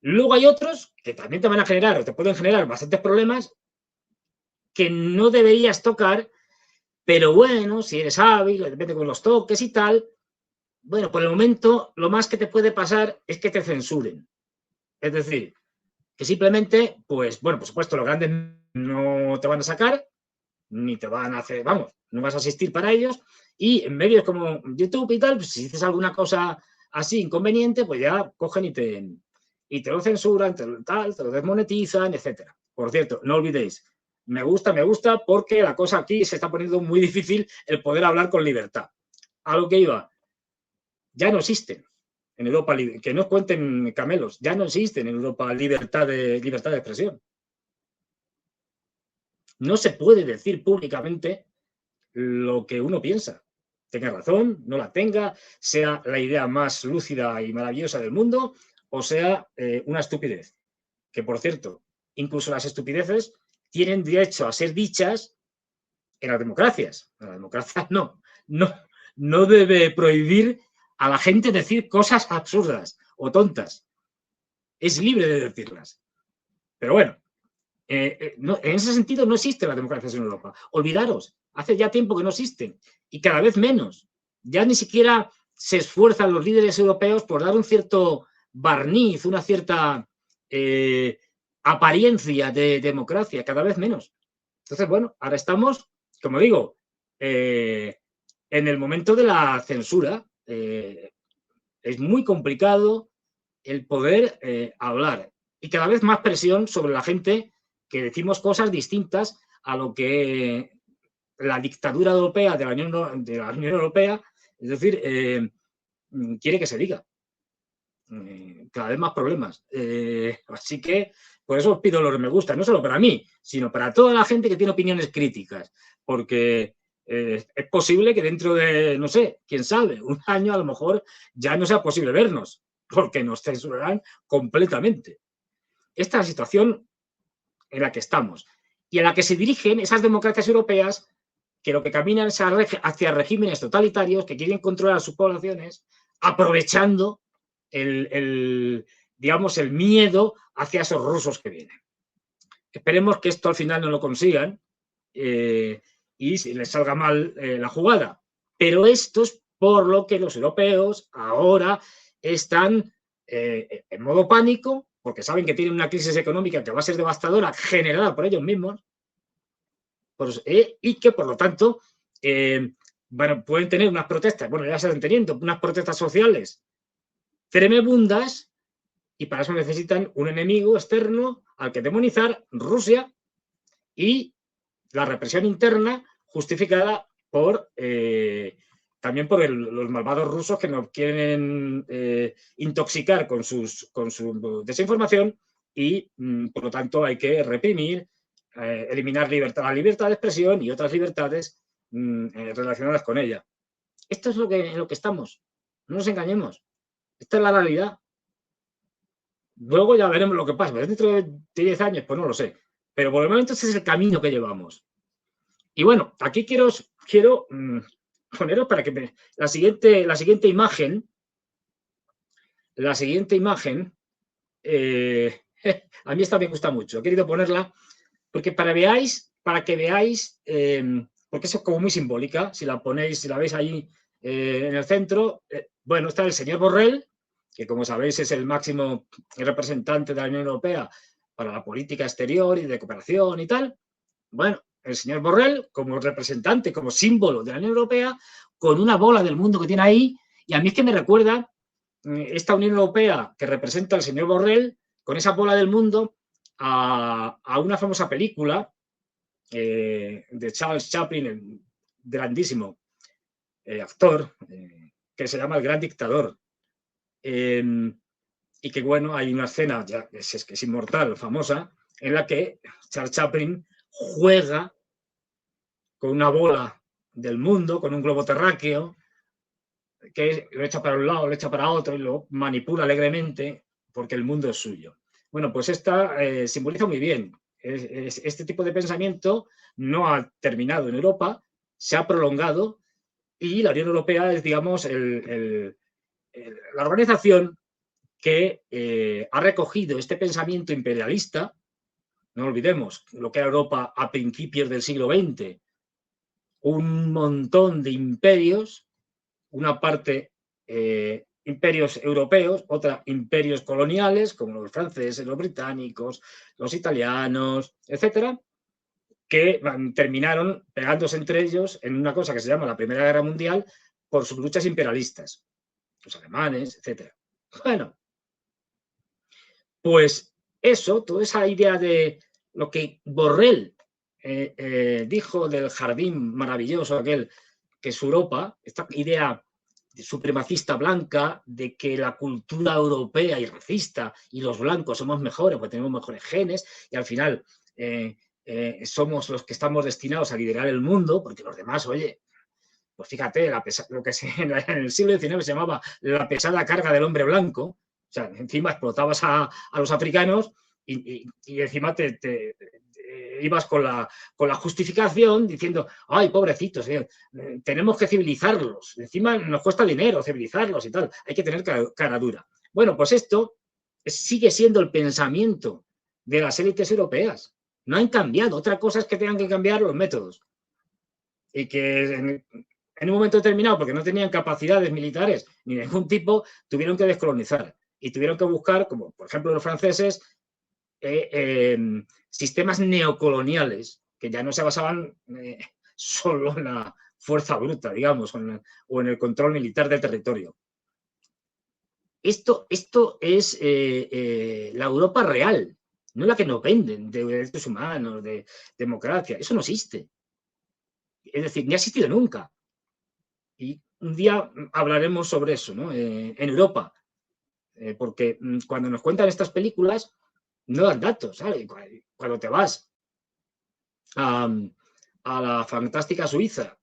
Luego hay otros que también te van a generar o te pueden generar bastantes problemas que no deberías tocar, pero bueno, si eres hábil, depende con los toques y tal, bueno, por el momento lo más que te puede pasar es que te censuren. Es decir, que simplemente, pues bueno, por supuesto, los grandes no te van a sacar, ni te van a hacer, vamos, no vas a asistir para ellos, y en medios como YouTube y tal, pues si dices alguna cosa así inconveniente, pues ya cogen y te lo censuran, te lo desmonetizan, etcétera. Por cierto, no olvidéis, me gusta porque la cosa aquí se está poniendo muy difícil el poder hablar con libertad. A lo que iba, ya no existen en Europa, que no cuenten camelos, ya no existen en Europa libertad de expresión. No se puede decir públicamente lo que uno piensa. Tenga razón, no la tenga, sea la idea más lúcida y maravillosa del mundo, o sea una estupidez. Que, por cierto, incluso las estupideces tienen derecho a ser dichas en las democracias. La democracia no debe prohibir a la gente decir cosas absurdas o tontas. Es libre de decirlas. Pero bueno, en ese sentido no existen las democracias en Europa. Olvidaros, hace ya tiempo que no existen y cada vez menos. Ya ni siquiera se esfuerzan los líderes europeos por dar un cierto barniz, una cierta apariencia de democracia, cada vez menos. Entonces, bueno, ahora estamos, como digo, en el momento de la censura. Es muy complicado el poder hablar y cada vez más presión sobre la gente que decimos cosas distintas a lo que la dictadura europea de la Unión Europea, es decir, quiere que se diga. Cada vez más problemas. Así que por eso os pido los me gusta, no solo para mí, sino para toda la gente que tiene opiniones críticas, porque es posible que dentro de, no sé, quién sabe, un año a lo mejor ya no sea posible vernos, porque nos censurarán completamente. Esta es la situación en la que estamos y en la que se dirigen esas democracias europeas que lo que caminan es hacia regímenes totalitarios que quieren controlar a sus poblaciones aprovechando digamos, el miedo hacia esos rusos que vienen. Esperemos que esto al final no lo consigan y les salga mal la jugada. Pero esto es por lo que los europeos ahora están en modo pánico, porque saben que tienen una crisis económica que va a ser devastadora, generada por ellos mismos, y que, por lo tanto, bueno, pueden tener unas protestas, bueno, ya se están teniendo, unas protestas sociales tremebundas, y para eso necesitan un enemigo externo al que demonizar, Rusia, y la represión interna justificada por también por los malvados rusos que nos quieren intoxicar con su desinformación y, por lo tanto, hay que reprimir, eliminar la libertad de expresión y otras libertades relacionadas con ella. Esto es en lo que estamos. No nos engañemos. Esta es la realidad. Luego ya veremos lo que pasa. Dentro de 10 años, pues no lo sé. Pero por el momento este es el camino que llevamos. Y bueno, aquí quiero poneros para que la siguiente imagen, a mí esta me gusta mucho. He querido ponerla porque para que veáis, porque es como muy simbólica, si la veis ahí en el centro, bueno, está el señor Borrell, que como sabéis es el máximo representante de la Unión Europea para la política exterior y de cooperación y tal. Bueno, el señor Borrell como representante, como símbolo de la Unión Europea, con una bola del mundo que tiene ahí, y a mí es que me recuerda esta Unión Europea que representa al señor Borrell, con esa bola del mundo, a una famosa película de Charles Chaplin, el grandísimo actor, que se llama El Gran Dictador. Y que, bueno, hay una escena ya que es inmortal, famosa, en la que Charles Chaplin juega con una bola del mundo, con un globo terráqueo, que lo echa para un lado, lo echa para otro y lo manipula alegremente porque el mundo es suyo. Bueno, pues esta simboliza muy bien. Este tipo de pensamiento no ha terminado en Europa, se ha prolongado y la Unión Europea es, digamos, la organización que ha recogido este pensamiento imperialista. No olvidemos lo que era Europa a principios del siglo XX, un montón de imperios, una parte imperios europeos, otra imperios coloniales, como los franceses, los británicos, los italianos, etcétera, que terminaron pegándose entre ellos en una cosa que se llama la Primera Guerra Mundial por sus luchas imperialistas, los alemanes, etcétera. Bueno, pues eso, toda esa idea de lo que Borrell dijo del jardín maravilloso aquel que es Europa, esta idea supremacista blanca de que la cultura europea y racista y los blancos somos mejores porque tenemos mejores genes y al final somos los que estamos destinados a liderar el mundo porque los demás, oye, pues fíjate, lo que en el siglo XIX se llamaba la pesada carga del hombre blanco, o sea, encima explotabas a los africanos y encima te ibas con la justificación diciendo, ay, pobrecitos, tenemos que civilizarlos, encima nos cuesta dinero civilizarlos y tal, hay que tener cara dura. Bueno, pues esto sigue siendo el pensamiento de las élites europeas, no han cambiado, otra cosa es que tengan que cambiar los métodos y que en un momento determinado, porque no tenían capacidades militares ni de ningún tipo, tuvieron que descolonizar y tuvieron que buscar, como por ejemplo los franceses, sistemas neocoloniales que ya no se basaban solo en la fuerza bruta, digamos, o en el control militar del territorio. Esto es la Europa real, no la que nos venden de derechos humanos, de democracia. Eso no existe. Es decir, ni ha existido nunca. Y un día hablaremos sobre eso, ¿no? En Europa. Porque cuando nos cuentan estas películas, no dan datos, ¿sabes? Cuando te vas a la fantástica Suiza,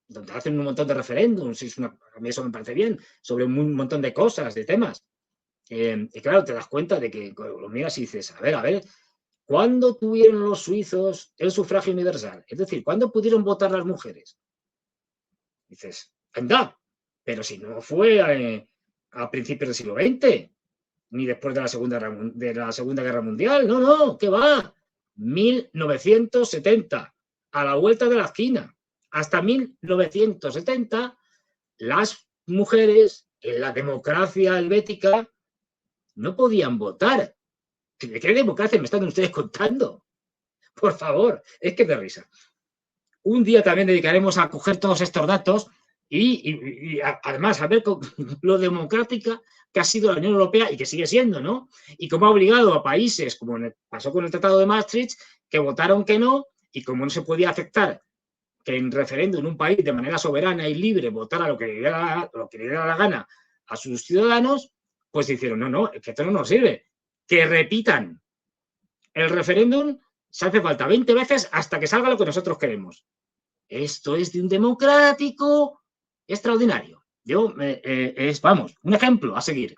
donde hacen un montón de referéndums, a mí eso me parece bien, sobre un montón de cosas, de temas. Y claro, te das cuenta de que lo miras y dices, a ver, ¿cuándo tuvieron los suizos el sufragio universal? Es decir, ¿cuándo pudieron votar las mujeres? Dices, anda, pero si no fue a principios del siglo XX, ni después de la Segunda Guerra Mundial, no, ¿qué va? 1970, a la vuelta de la esquina. Hasta 1970, las mujeres en la democracia helvética no podían votar. ¿De qué democracia me están ustedes contando? Por favor, es que de risa. Un día también dedicaremos a coger todos estos datos y además a ver lo democrática que ha sido la Unión Europea y que sigue siendo, ¿no? Y cómo ha obligado a países, como pasó con el Tratado de Maastricht, que votaron que no, y como no se podía aceptar que en referéndum un país de manera soberana y libre votara lo que le diera la gana a sus ciudadanos, pues dijeron, no, es que esto no nos sirve. Que repitan el referéndum se hace falta 20 veces hasta que salga lo que nosotros queremos. Esto es de un democrático extraordinario. Vamos, un ejemplo a seguir.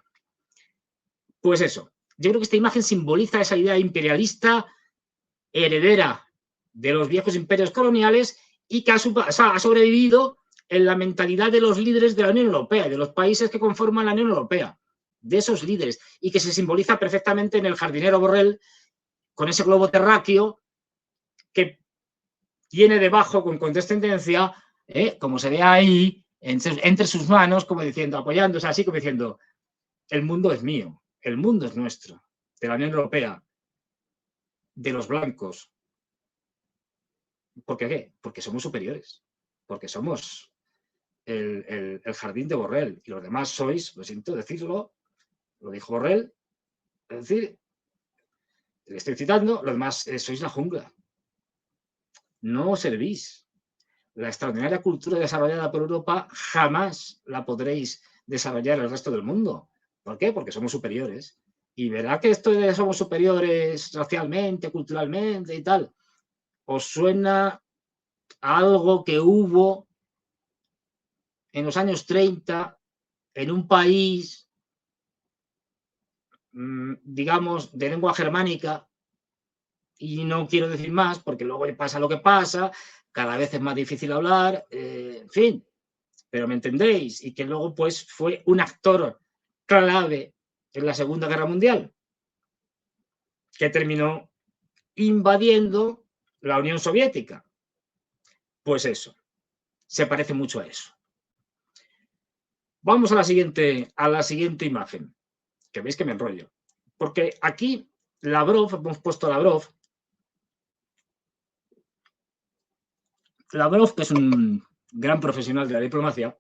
Pues eso, yo creo que esta imagen simboliza esa idea imperialista heredera de los viejos imperios coloniales y que ha sobrevivido en la mentalidad de los líderes de la Unión Europea, de los países que conforman la Unión Europea, de esos líderes, y que se simboliza perfectamente en el jardinero Borrell con ese globo terráqueo que tiene debajo con condescendencia, como se ve ahí, entre sus manos, como diciendo, apoyándose así, como diciendo, el mundo es mío, el mundo es nuestro, de la Unión Europea, de los blancos. ¿Por qué? Porque somos superiores, porque somos el jardín de Borrell y los demás sois, lo siento decirlo, lo dijo Borrell, es decir, le estoy citando, los demás sois la jungla. No os servís. La extraordinaria cultura desarrollada por Europa jamás la podréis desarrollar el resto del mundo. ¿Por qué? Porque somos superiores. Y verá que esto de somos superiores racialmente, culturalmente y tal, ¿os suena a algo que hubo en los años 30 en un país, digamos, de lengua germánica? Y no quiero decir más porque luego pasa lo que pasa, cada vez es más difícil hablar, en fin, pero me entendéis, y que luego pues fue un actor clave en la Segunda Guerra Mundial, que terminó invadiendo la Unión Soviética. Pues eso, se parece mucho a eso. Vamos a la siguiente imagen, que veis que me enrollo, porque aquí Lavrov, hemos puesto Lavrov, que es un gran profesional de la diplomacia,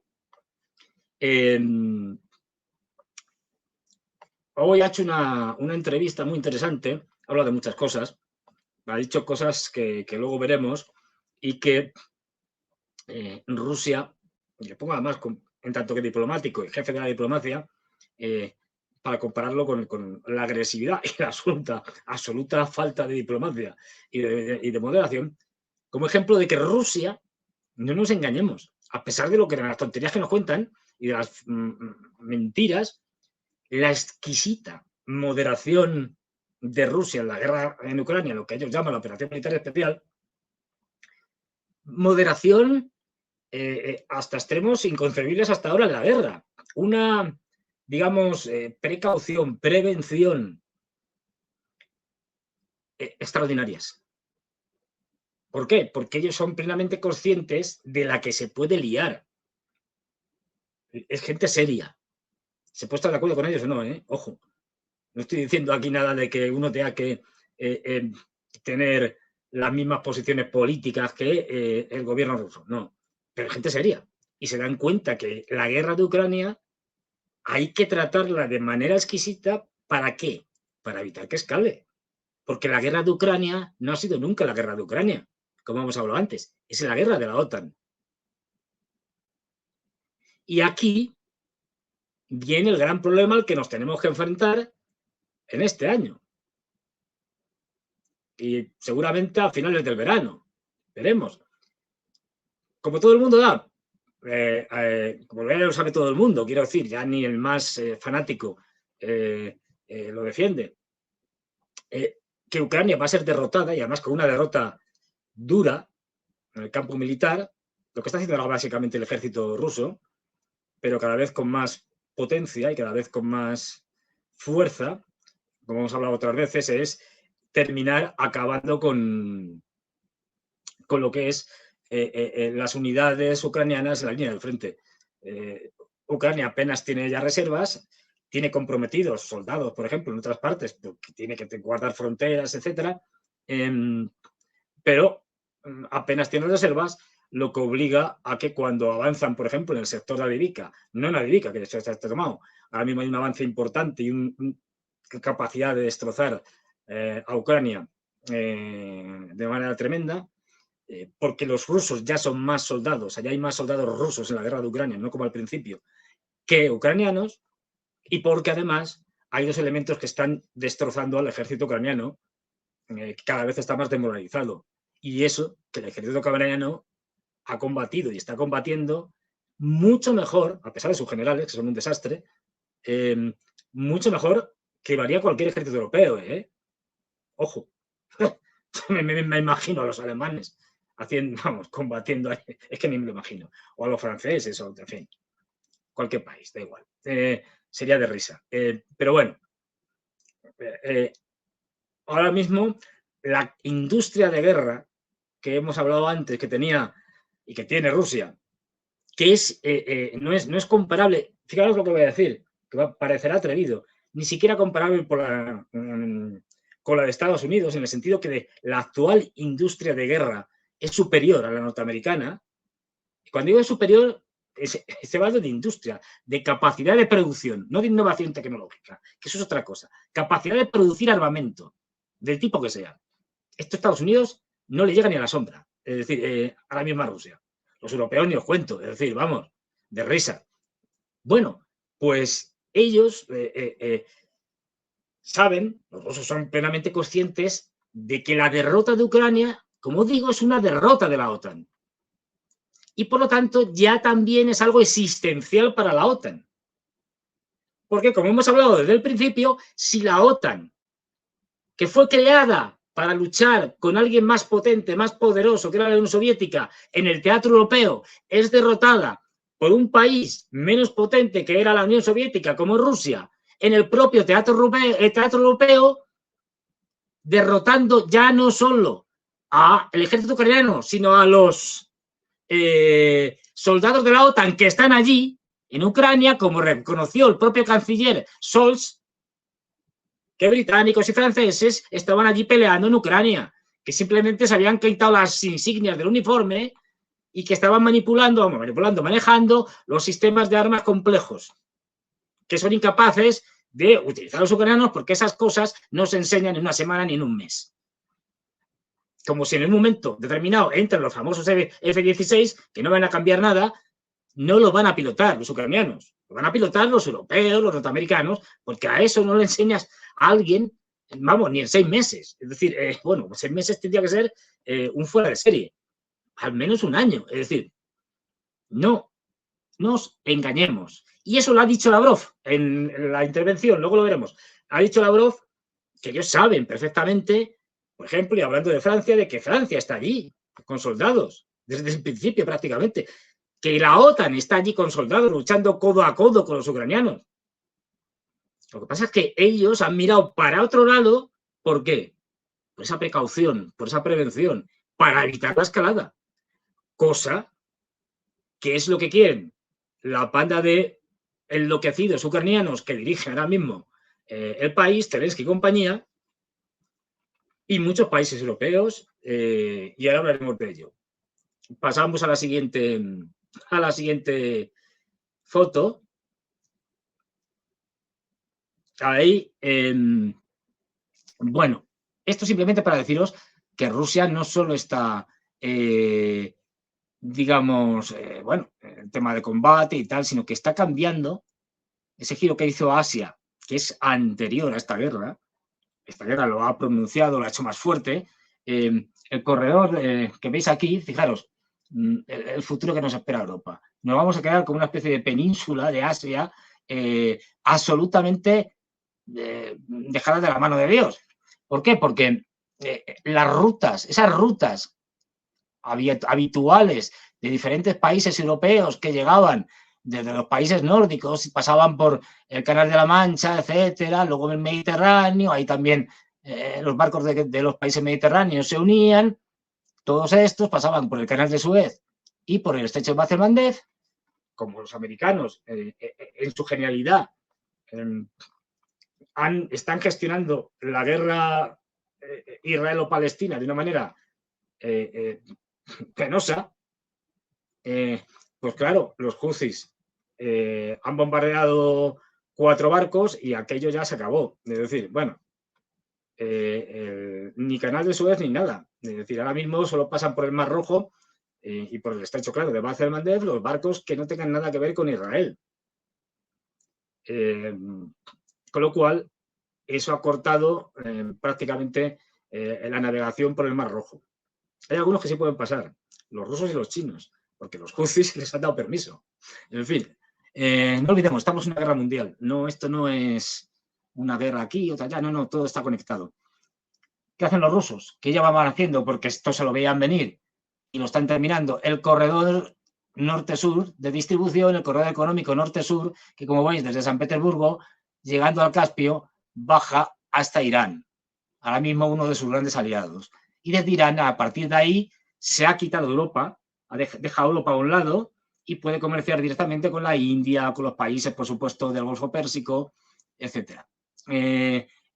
hoy ha hecho una entrevista muy interesante, habla de muchas cosas, ha dicho cosas que luego veremos y que Rusia, le pongo además en tanto que diplomático y jefe de la diplomacia, para compararlo con la agresividad y la absoluta falta de diplomacia y de moderación, como ejemplo de que Rusia, no nos engañemos, a pesar de las tonterías que nos cuentan y de las mentiras, la exquisita moderación de Rusia en la guerra en Ucrania, lo que ellos llaman la operación militar especial, moderación hasta extremos inconcebibles hasta ahora en la guerra. Una, digamos, precaución, prevención extraordinarias. ¿Por qué? Porque ellos son plenamente conscientes de la que se puede liar. Es gente seria. se puede estar de acuerdo con ellos o no, ojo. No estoy diciendo aquí nada de que uno tenga que tener las mismas posiciones políticas que el gobierno ruso, no, pero gente seria. Y se dan cuenta que la guerra de Ucrania hay que tratarla de manera exquisita. ¿Para qué? Para evitar que escale. Porque la guerra de Ucrania no ha sido nunca la guerra de Ucrania, como hemos hablado antes, es la guerra de la OTAN. Y aquí viene el gran problema al que nos tenemos que enfrentar en este año. Y seguramente a finales del verano. Veremos. Como todo el mundo da, como ya lo sabe todo el mundo, quiero decir, ya ni el más fanático lo defiende, que Ucrania va a ser derrotada, y además con una derrota dura en el campo militar, lo que está haciendo ahora básicamente el ejército ruso, pero cada vez con más potencia y cada vez con más fuerza, como hemos hablado otras veces, es terminar acabando con lo que es las unidades ucranianas en la línea del frente. Ucrania apenas tiene ya reservas, tiene comprometidos soldados, por ejemplo, en otras partes, porque tiene que guardar fronteras, etcétera, pero apenas tiene reservas, lo que obliga a que cuando avanzan, por ejemplo, en el sector de Avdiivka, no en Avdiivka, que de hecho está tomado, ahora mismo hay un avance importante y una capacidad de destrozar a Ucrania de manera tremenda, porque los rusos ya son más soldados, allá hay más soldados rusos en la guerra de Ucrania, no como al principio, que ucranianos, y porque además hay dos elementos que están destrozando al ejército ucraniano, que cada vez está más demoralizado. Y eso, que el ejército ucraniano ha combatido y está combatiendo mucho mejor, a pesar de sus generales, que son un desastre, mucho mejor que lo haría cualquier ejército europeo. Ojo, me imagino a los alemanes haciendo, vamos, combatiendo, es que ni me lo imagino, o a los franceses, o en fin, cualquier país, da igual. Sería de risa. Pero bueno, ahora mismo la industria de guerra que hemos hablado antes, que tenía y que tiene Rusia, que no es comparable, fijaros lo que voy a decir, que parecerá atrevido, ni siquiera comparable con la de Estados Unidos, en el sentido que la actual industria de guerra es superior a la norteamericana. Cuando digo superior, se va de industria, de capacidad de producción, no de innovación tecnológica, que eso es otra cosa. Capacidad de producir armamento, del tipo que sea. Esto a Estados Unidos no le llega ni a la sombra, es decir, a la misma Rusia. Los europeos ni os cuento, es decir, vamos, de risa. Bueno, pues ellos saben, los rusos son plenamente conscientes de que la derrota de Ucrania, como digo, es una derrota de la OTAN. Y por lo tanto ya también es algo existencial para la OTAN. Porque como hemos hablado desde el principio, si la OTAN, que fue creada para luchar con alguien más potente, más poderoso que era la Unión Soviética en el teatro europeo, es derrotada por un país menos potente que era la Unión Soviética, como Rusia, en el propio teatro europeo, derrotando ya no solo al ejército ucraniano, sino a los soldados de la OTAN que están allí, en Ucrania, como reconoció el propio canciller Scholz, que británicos y franceses estaban allí peleando en Ucrania, que simplemente se habían quitado las insignias del uniforme y que estaban manejando los sistemas de armas complejos, que son incapaces de utilizar los ucranianos porque esas cosas no se enseñan en una semana ni en un mes. Como si en un momento determinado entran los famosos F-16, que no van a cambiar nada, no lo van a pilotar los ucranianos, lo van a pilotar los europeos, los norteamericanos, porque a eso no le enseñas a alguien, vamos, ni en 6 meses. Es decir, 6 meses tendría que ser un fuera de serie, al menos un año. Es decir, no nos engañemos. Y eso lo ha dicho Lavrov en la intervención, luego lo veremos. Ha dicho Lavrov que ellos saben perfectamente, por ejemplo, y hablando de Francia, de que Francia está allí con soldados, desde el principio prácticamente, que la OTAN está allí con soldados luchando codo a codo con los ucranianos. Lo que pasa es que ellos han mirado para otro lado, ¿por qué? Por esa precaución, por esa prevención, para evitar la escalada. Cosa que es lo que quieren la banda de enloquecidos ucranianos que dirigen ahora mismo el país, Zelensky y compañía, y muchos países europeos, y ahora hablaremos de ello. Pasamos a la siguiente foto. Ahí, bueno, esto simplemente para deciros que Rusia no solo está, digamos, bueno, el tema de combate y tal, sino que está cambiando ese giro que hizo Asia, que es anterior a esta guerra lo ha pronunciado, lo ha hecho más fuerte. El corredor que veis aquí, fijaros, el futuro que nos espera Europa. Nos vamos a quedar con una especie de península de Asia absolutamente dejada de la mano de Dios. ¿Por qué? Porque las rutas, esas rutas habituales de diferentes países europeos que llegaban desde los países nórdicos y pasaban por el Canal de la Mancha, etcétera, luego el Mediterráneo, ahí también los barcos de los países mediterráneos se unían, todos estos pasaban por el Canal de Suez y por el Estrecho de Bab el-Mandeb, como los americanos, en su genialidad, están gestionando la guerra israelo-palestina de una manera penosa, pues claro, los Houthis han bombardeado 4 barcos y aquello ya se acabó. Es decir, bueno, ni Canal de Suez ni nada. Es decir, ahora mismo solo pasan por el Mar Rojo y por el estrecho, claro, de Bab el-Mandeb los barcos que no tengan nada que ver con Israel. Con lo cual, eso ha cortado prácticamente la navegación por el Mar Rojo. Hay algunos que sí pueden pasar, los rusos y los chinos, porque los Houthis les han dado permiso. En fin, no olvidemos, estamos en una guerra mundial. No, esto no es una guerra aquí, otra allá, no, todo está conectado. ¿Qué hacen los rusos? ¿Qué ya van haciendo? Porque esto se lo veían venir y lo están terminando. El corredor norte-sur de distribución, el corredor económico norte-sur, que como veis desde San Petersburgo, llegando al Caspio, baja hasta Irán. Ahora mismo uno de sus grandes aliados. Y desde Irán, a partir de ahí, se ha quitado Europa, ha dejado Europa a un lado y puede comerciar directamente con la India, con los países, por supuesto, del Golfo Pérsico, etc.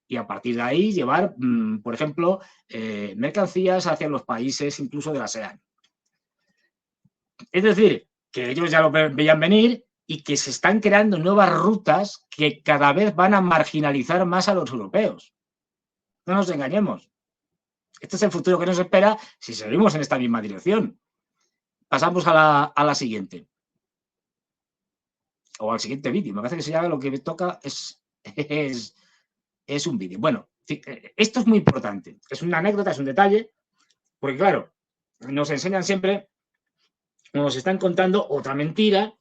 Y a partir de ahí llevar, por ejemplo, mercancías hacia los países incluso de la ASEAN. Es decir, que ellos ya lo veían venir y que se están creando nuevas rutas que cada vez van a marginalizar más a los europeos. No nos engañemos. Este es el futuro que nos espera si seguimos en esta misma dirección. Pasamos a la siguiente. O al siguiente vídeo. Me parece que si ya lo que me toca es un vídeo. Bueno, esto es muy importante. Es una anécdota, es un detalle, porque claro, nos enseñan siempre, nos están contando otra mentira,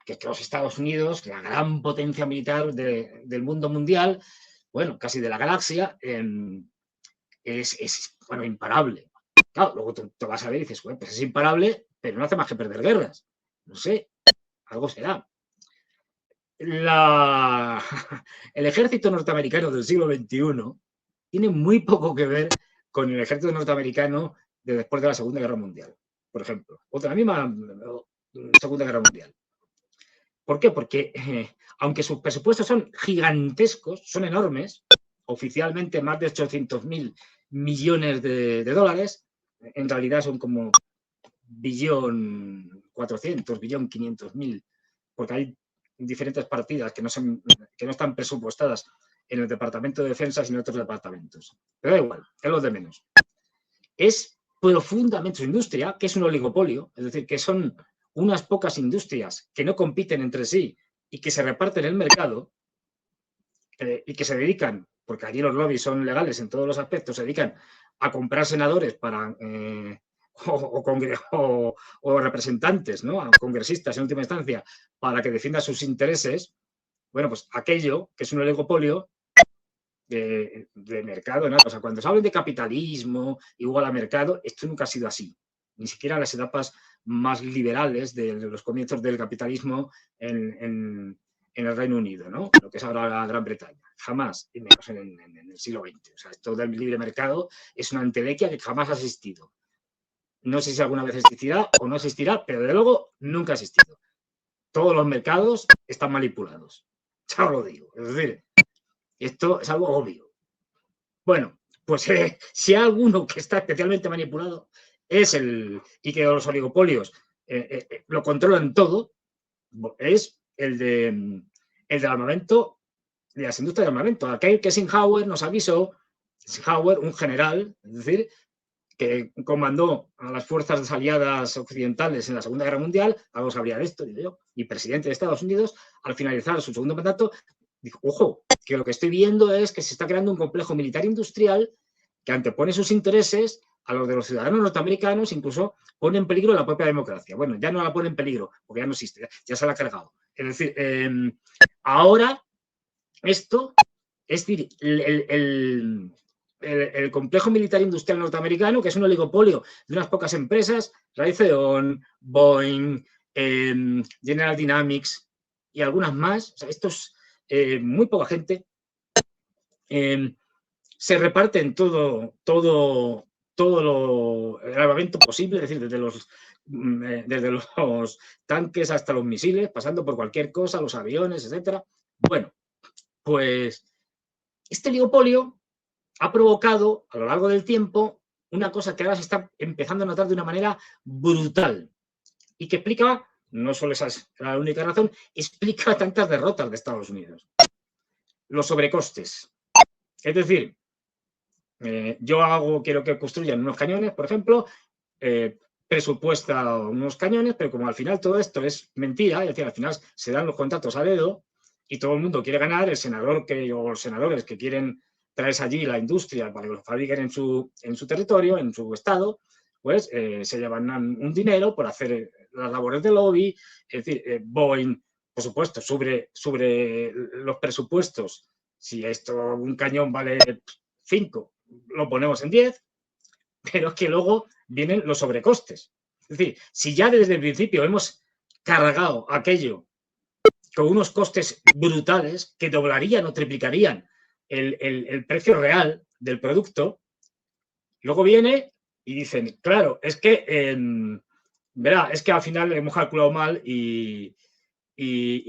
que es que los Estados Unidos, la gran potencia militar del mundo mundial, bueno, casi de la galaxia, es bueno, imparable. Claro, luego te vas a ver y dices, bueno, pues es imparable, pero no hace más que perder guerras. No sé, algo será. El ejército norteamericano del siglo XXI tiene muy poco que ver con el ejército norteamericano de después de la Segunda Guerra Mundial, por ejemplo, o de la misma Segunda Guerra Mundial. ¿Por qué? Porque aunque sus presupuestos son gigantescos, son enormes, oficialmente más de 800.000 millones de dólares, en realidad son como 1.400.000, 1.500.000, porque hay diferentes partidas que no están presupuestadas en el Departamento de Defensa, sino en otros departamentos. Pero da igual, es lo de menos. Es profundamente su industria, que es un oligopolio, es decir, que son unas pocas industrias que no compiten entre sí y que se reparten el mercado y que se dedican, porque allí los lobbies son legales en todos los aspectos, se dedican a comprar senadores para o representantes, ¿no? A congresistas en última instancia, para que defiendan sus intereses. Bueno, pues aquello que es un oligopolio de mercado, ¿no? O sea, cuando se habla de capitalismo igual a mercado, esto nunca ha sido así. Ni siquiera en las etapas más liberales de los comienzos del capitalismo en el Reino Unido, ¿no? Lo que es ahora la Gran Bretaña. Jamás, y menos en el siglo XX. O sea, esto del libre mercado es una entelequia que jamás ha existido. No sé si alguna vez existirá o no existirá, pero de luego nunca ha existido. todos los mercados están manipulados. Ya os lo digo. Es decir, esto es algo obvio. Bueno, pues si hay alguno que está especialmente manipulado y que los oligopolios lo controlan todo, es el del armamento, de las industrias de armamento. Aquel que Eisenhower nos avisó, Eisenhower, un general, es decir, que comandó a las fuerzas aliadas occidentales en la Segunda Guerra Mundial, algo sabría de esto, digo yo, y presidente de Estados Unidos, al finalizar su segundo mandato, dijo, ojo, que lo que estoy viendo es que se está creando un complejo militar industrial que antepone sus intereses a los de los ciudadanos norteamericanos, incluso pone en peligro la propia democracia. Bueno, ya no la pone en peligro, porque ya no existe, ya se la ha cargado. Es decir, ahora esto, es decir, el complejo militar industrial norteamericano, que es un oligopolio de unas pocas empresas, Raytheon, Boeing, General Dynamics y algunas más, o sea, esto es muy poca gente, se reparten todo el armamento posible, es decir, desde los tanques hasta los misiles, pasando por cualquier cosa, los aviones, etcétera. Bueno, pues este oligopolio ha provocado a lo largo del tiempo una cosa que ahora se está empezando a notar de una manera brutal y que explica, no solo esa es la única razón, explica tantas derrotas de Estados Unidos. Los sobrecostes. Es decir, quiero que construyan unos cañones, por ejemplo, presupuesta unos cañones, pero como al final todo esto es mentira, es decir, al final se dan los contratos a dedo y todo el mundo quiere ganar, el senador o los senadores que quieren traerse allí la industria para que lo fabriquen en su territorio, en su estado, pues se llevan un dinero por hacer las labores de lobby, es decir, Boeing, por supuesto, sobre los presupuestos, si un cañón vale 5, lo ponemos en 10, pero es que luego vienen los sobrecostes. Es decir, si ya desde el principio hemos cargado aquello con unos costes brutales que doblarían o triplicarían el precio real del producto, luego viene y dicen, claro, es que al final hemos calculado mal y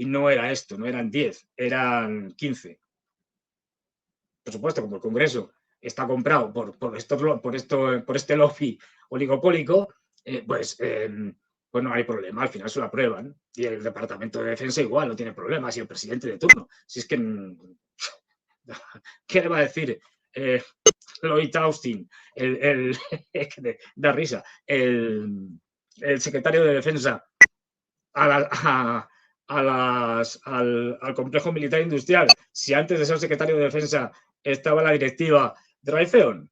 no era esto, no eran 10, eran 15. Por supuesto, como el Congreso está comprado por este lobby oligopólico, pues no hay problema, al final se lo aprueban. Y el Departamento de Defensa igual no tiene problemas, y el presidente de turno. Si es que, ¿qué le va a decir Lloyd Austin? Da risa. El secretario de Defensa al complejo militar industrial, si antes de ser secretario de Defensa estaba la directiva de Raytheon,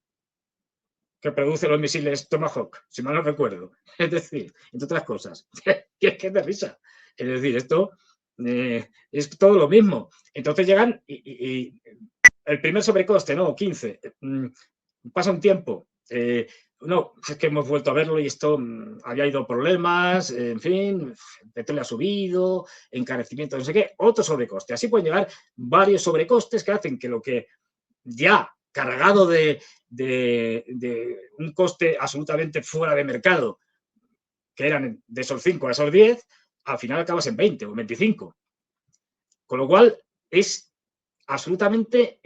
que produce los misiles Tomahawk, si mal no recuerdo. Es decir, entre otras cosas, es que es de risa. Es decir, esto es todo lo mismo. Entonces llegan y el primer sobrecoste, no, 15. Pasa un tiempo. No, es que hemos vuelto a verlo y esto había ido problemas, en fin, el petróleo ha subido, encarecimiento, no sé qué, otro sobrecoste. Así pueden llegar varios sobrecostes que hacen que lo que ya cargado de un coste absolutamente fuera de mercado, que eran de esos 5 a esos 10, al final acabas en 20 o 25. Con lo cual es absolutamente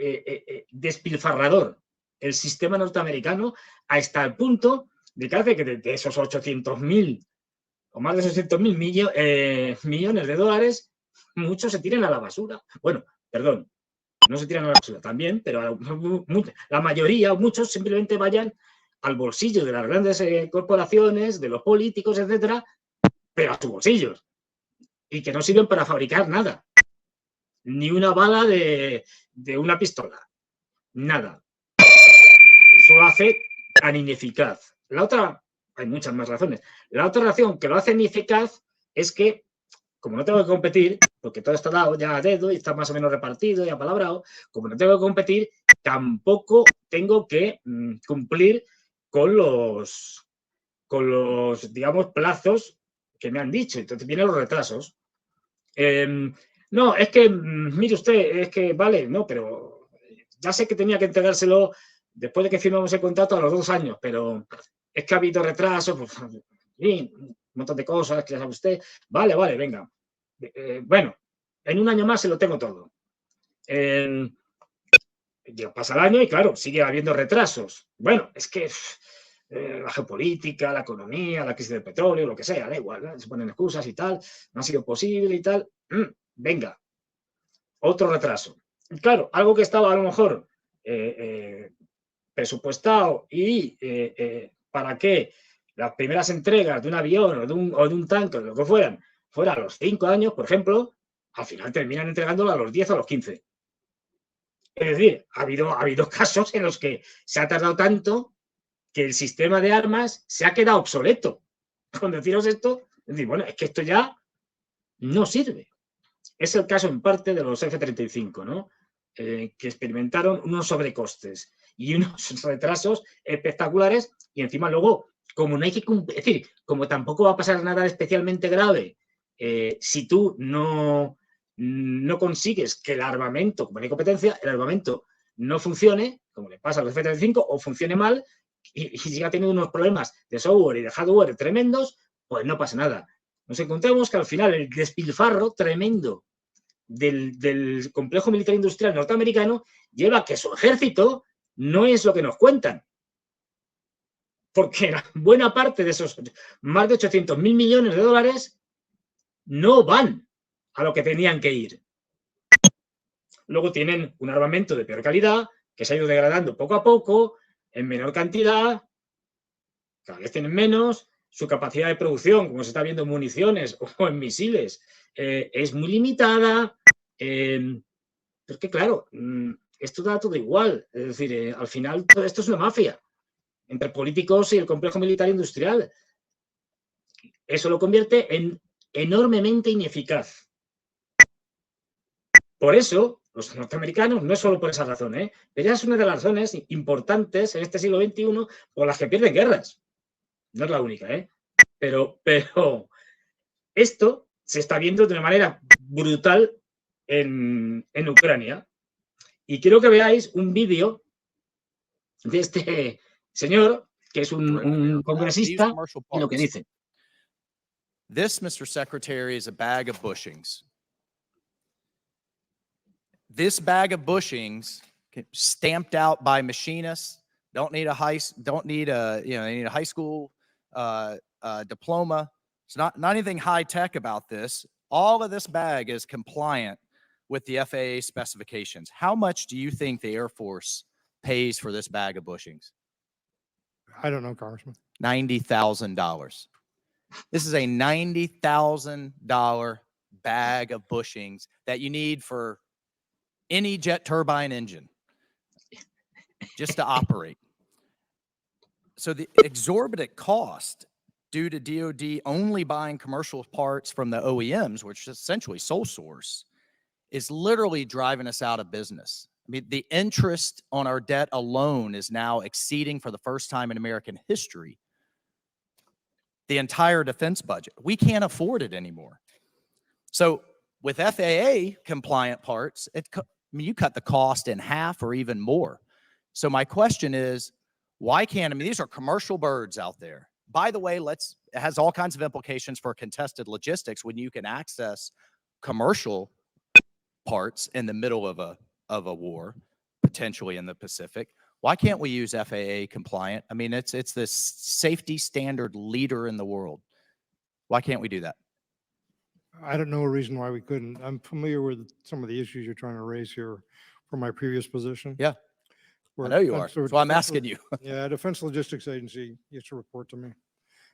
despilfarrador el sistema norteamericano hasta el punto de que hace que de esos 800.000 o más de 600.000 millones de dólares, muchos se tiren a la basura. Bueno, perdón, no se tiran a la basura también, pero la mayoría, muchos simplemente vayan al bolsillo de las grandes corporaciones, de los políticos, etcétera, pero a sus bolsillos, y que no sirven para fabricar nada, ni una bala de una pistola, nada. Eso lo hace tan ineficaz. La otra, hay muchas más razones. La otra razón que lo hace ineficaz es que, como no tengo que competir, porque todo está dado ya a dedo y está más o menos repartido y apalabrado, como no tengo que competir, tampoco tengo que cumplir con los, digamos, plazos que me han dicho. Entonces vienen los retrasos. No, es que, mire usted, es que, vale, no, pero ya sé que tenía que entregárselo después de que firmamos el contrato a los 2 años, pero es que ha habido retrasos, pues, un montón de cosas que ya sabe usted. Vale, venga. bueno, en un año más se lo tengo todo. Pasa el año y claro, sigue habiendo retrasos. Bueno, es que la geopolítica, la economía, la crisis del petróleo, lo que sea, da igual, ¿no? Se ponen excusas y tal, no ha sido posible y tal. Venga, otro retraso. Claro, algo que estaba a lo mejor presupuestado y para que las primeras entregas de un avión o de un tanque o de lo que fueran a los 5 años, por ejemplo, al final terminan entregándolo a los 10 o a los 15. Es decir, ha habido casos en los que se ha tardado tanto que el sistema de armas se ha quedado obsoleto. Con deciros esto, es decir, bueno, es que esto ya no sirve. Es el caso en parte de los F-35, ¿no? Que experimentaron unos sobrecostes y unos retrasos espectaculares y encima luego, como no hay que cumplir, es decir, como tampoco va a pasar nada especialmente grave si tú no consigues que el armamento, como no hay competencia, el armamento no funcione, como le pasa a los F-35, o funcione mal y siga teniendo unos problemas de software y de hardware tremendos, pues no pasa nada. Nos encontramos que al final el despilfarro tremendo del complejo militar industrial norteamericano lleva a que su ejército no es lo que nos cuentan. Porque buena parte de esos más de 800.000 millones de dólares no van a lo que tenían que ir. Luego tienen un armamento de peor calidad que se ha ido degradando poco a poco, en menor cantidad, cada vez tienen menos, su capacidad de producción, como se está viendo en municiones o en misiles, es muy limitada. Pero es que, claro, esto da todo igual. Es decir, al final todo esto es una mafia entre políticos y el complejo militar industrial. Eso lo convierte en enormemente ineficaz. Por eso, los norteamericanos, no es solo por esa razón, pero es una de las razones importantes en este siglo XXI por las que pierden guerras. No es la única, pero esto se está viendo de una manera brutal en Ucrania. Y quiero que veáis un vídeo de este señor, que es un congresista, y lo que dice. This, Mr. Secretary, is a bag of bushings. This bag of bushings, stamped out by machinists, they need a high school diploma. It's not anything high tech about this. All of this bag is compliant with the FAA specifications. How much do you think the Air Force pays for this bag of bushings? I don't know, Congressman. $90,000. This is a $90,000 bag of bushings that you need for any jet turbine engine just to operate. So the exorbitant cost due to DoD only buying commercial parts from the OEMs, which is essentially sole source, is literally driving us out of business. I mean, the interest on our debt alone is now exceeding, for the first time in American history, the entire defense budget. We can't afford it anymore. So with FAA compliant parts, you cut the cost in half or even more. So my question is, why can't, these are commercial birds out there. By the way, it has all kinds of implications for contested logistics when you can access commercial parts in the middle of a war, potentially in the Pacific. Why can't we use FAA compliant? It's this safety standard leader in the world. Why can't we do that? I don't know a reason why we couldn't. I'm familiar with some of the issues you're trying to raise here from my previous position. Yeah, I know you are. That's why I'm asking you. Yeah, Defense Logistics Agency used to report to me.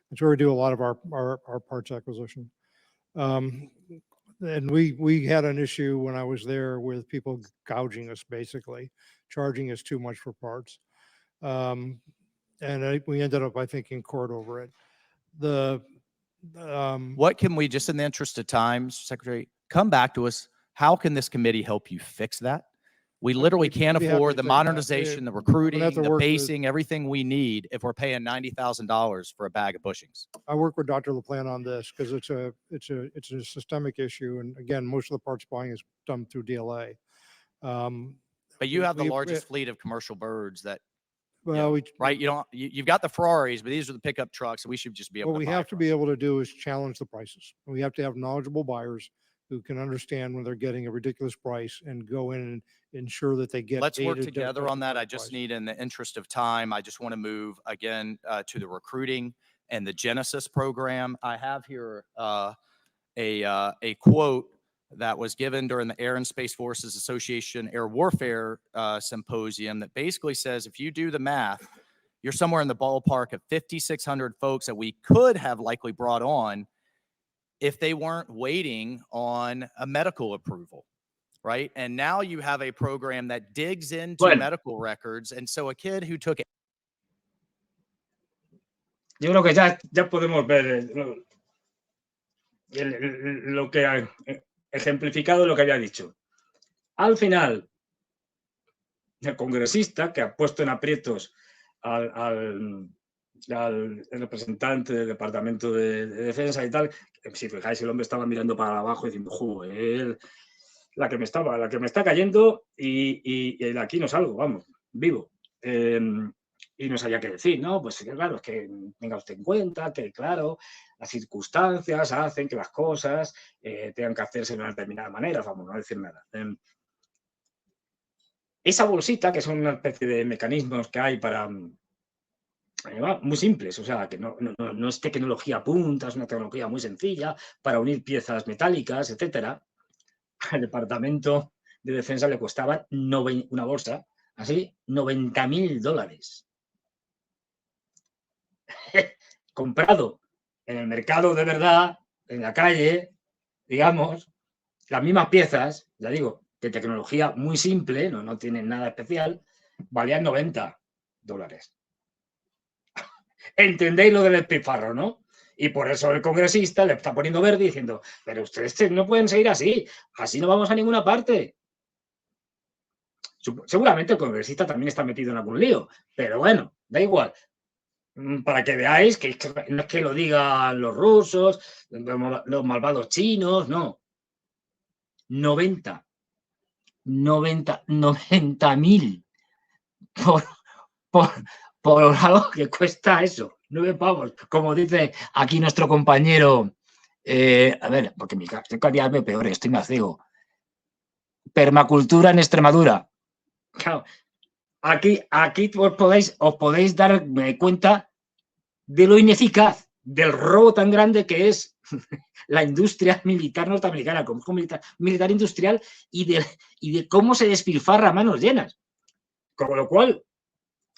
That's where we do a lot of our parts acquisition. And we had an issue when I was there with people gouging us, basically charging us too much for parts. And we ended up, I think, in court over it. What can we, just in the interest of time, Secretary, come back to us? How can this committee help you fix that? We literally can't afford the modernization, the recruiting, the basing, everything we need if we're paying $90,000 for a bag of bushings. I work with Dr. LaPlante on this because it's a systemic issue, and again, most of the parts buying is done through DLA. But you have the largest fleet of commercial birds that. Well, right. You've got the Ferraris, but these are the pickup trucks. And we should just be able. What we have to be able to do is challenge the prices. We have to have knowledgeable buyers who can understand when they're getting a ridiculous price and go in and ensure that they get. Let's work aided together on that. I justified just price. need, in the interest of time, I just want to move again to the recruiting and the Genesis program. I have here a quote that was given during the Air and Space Forces Association Air Warfare Symposium that basically says, if you do the math, you're somewhere in the ballpark of 5,600 folks that we could have likely brought on if they weren't waiting on a medical approval, right? And now you have a program that digs into Bueno. medical records. And so a kid who took Yo creo que ya podemos ver lo que ha ejemplificado lo que había dicho. Al final, el congresista que ha puesto en aprietos al representante del Departamento de Defensa y tal, si fijáis, el hombre estaba mirando para abajo diciendo, joder, la que me está cayendo y de aquí no salgo, vamos, vivo. Y no sabía qué decir, ¿no? Pues claro, es que tenga usted en cuenta que, claro, las circunstancias hacen que las cosas tengan que hacerse de una determinada manera, vamos, no decir nada. Esa bolsita, que son una especie de mecanismos que hay para... muy simples, o sea, que no es tecnología punta, es una tecnología muy sencilla para unir piezas metálicas, etcétera. Al Departamento de Defensa le costaba una bolsa, así, $90.000. Comprado en el mercado de verdad, en la calle, digamos, las mismas piezas, ya digo, de tecnología muy simple, no tienen nada especial, valían $90. ¿Entendéis lo del despilfarro, no? Y por eso el congresista le está poniendo verde diciendo, pero ustedes no pueden seguir así no vamos a ninguna parte. Seguramente el congresista también está metido en algún lío, pero bueno, da igual. Para que veáis que no es que lo digan los rusos, los malvados chinos, no. 90.000 por algo que cuesta eso, 9 pavos, como dice aquí nuestro compañero, a ver, porque cada día veo peor, estoy más ciego. Permacultura en Extremadura. Claro, aquí os podéis dar cuenta de lo ineficaz, del robo tan grande que es la industria militar norteamericana, como militar industrial, y de cómo se despilfarra a manos llenas. Con lo cual,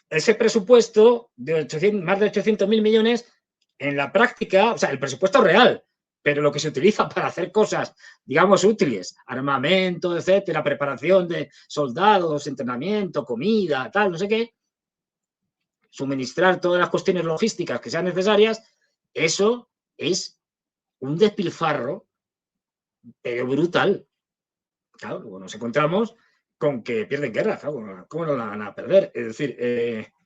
ese presupuesto de más de 800.000 millones, en la práctica, o sea, el presupuesto real, pero lo que se utiliza para hacer cosas, digamos, útiles, armamento, etcétera, preparación de soldados, entrenamiento, comida, tal, no sé qué, suministrar todas las cuestiones logísticas que sean necesarias, eso es un despilfarro, pero brutal. Claro, luego nos encontramos con que pierden guerra, claro, ¿cómo no la van a perder? Es decir,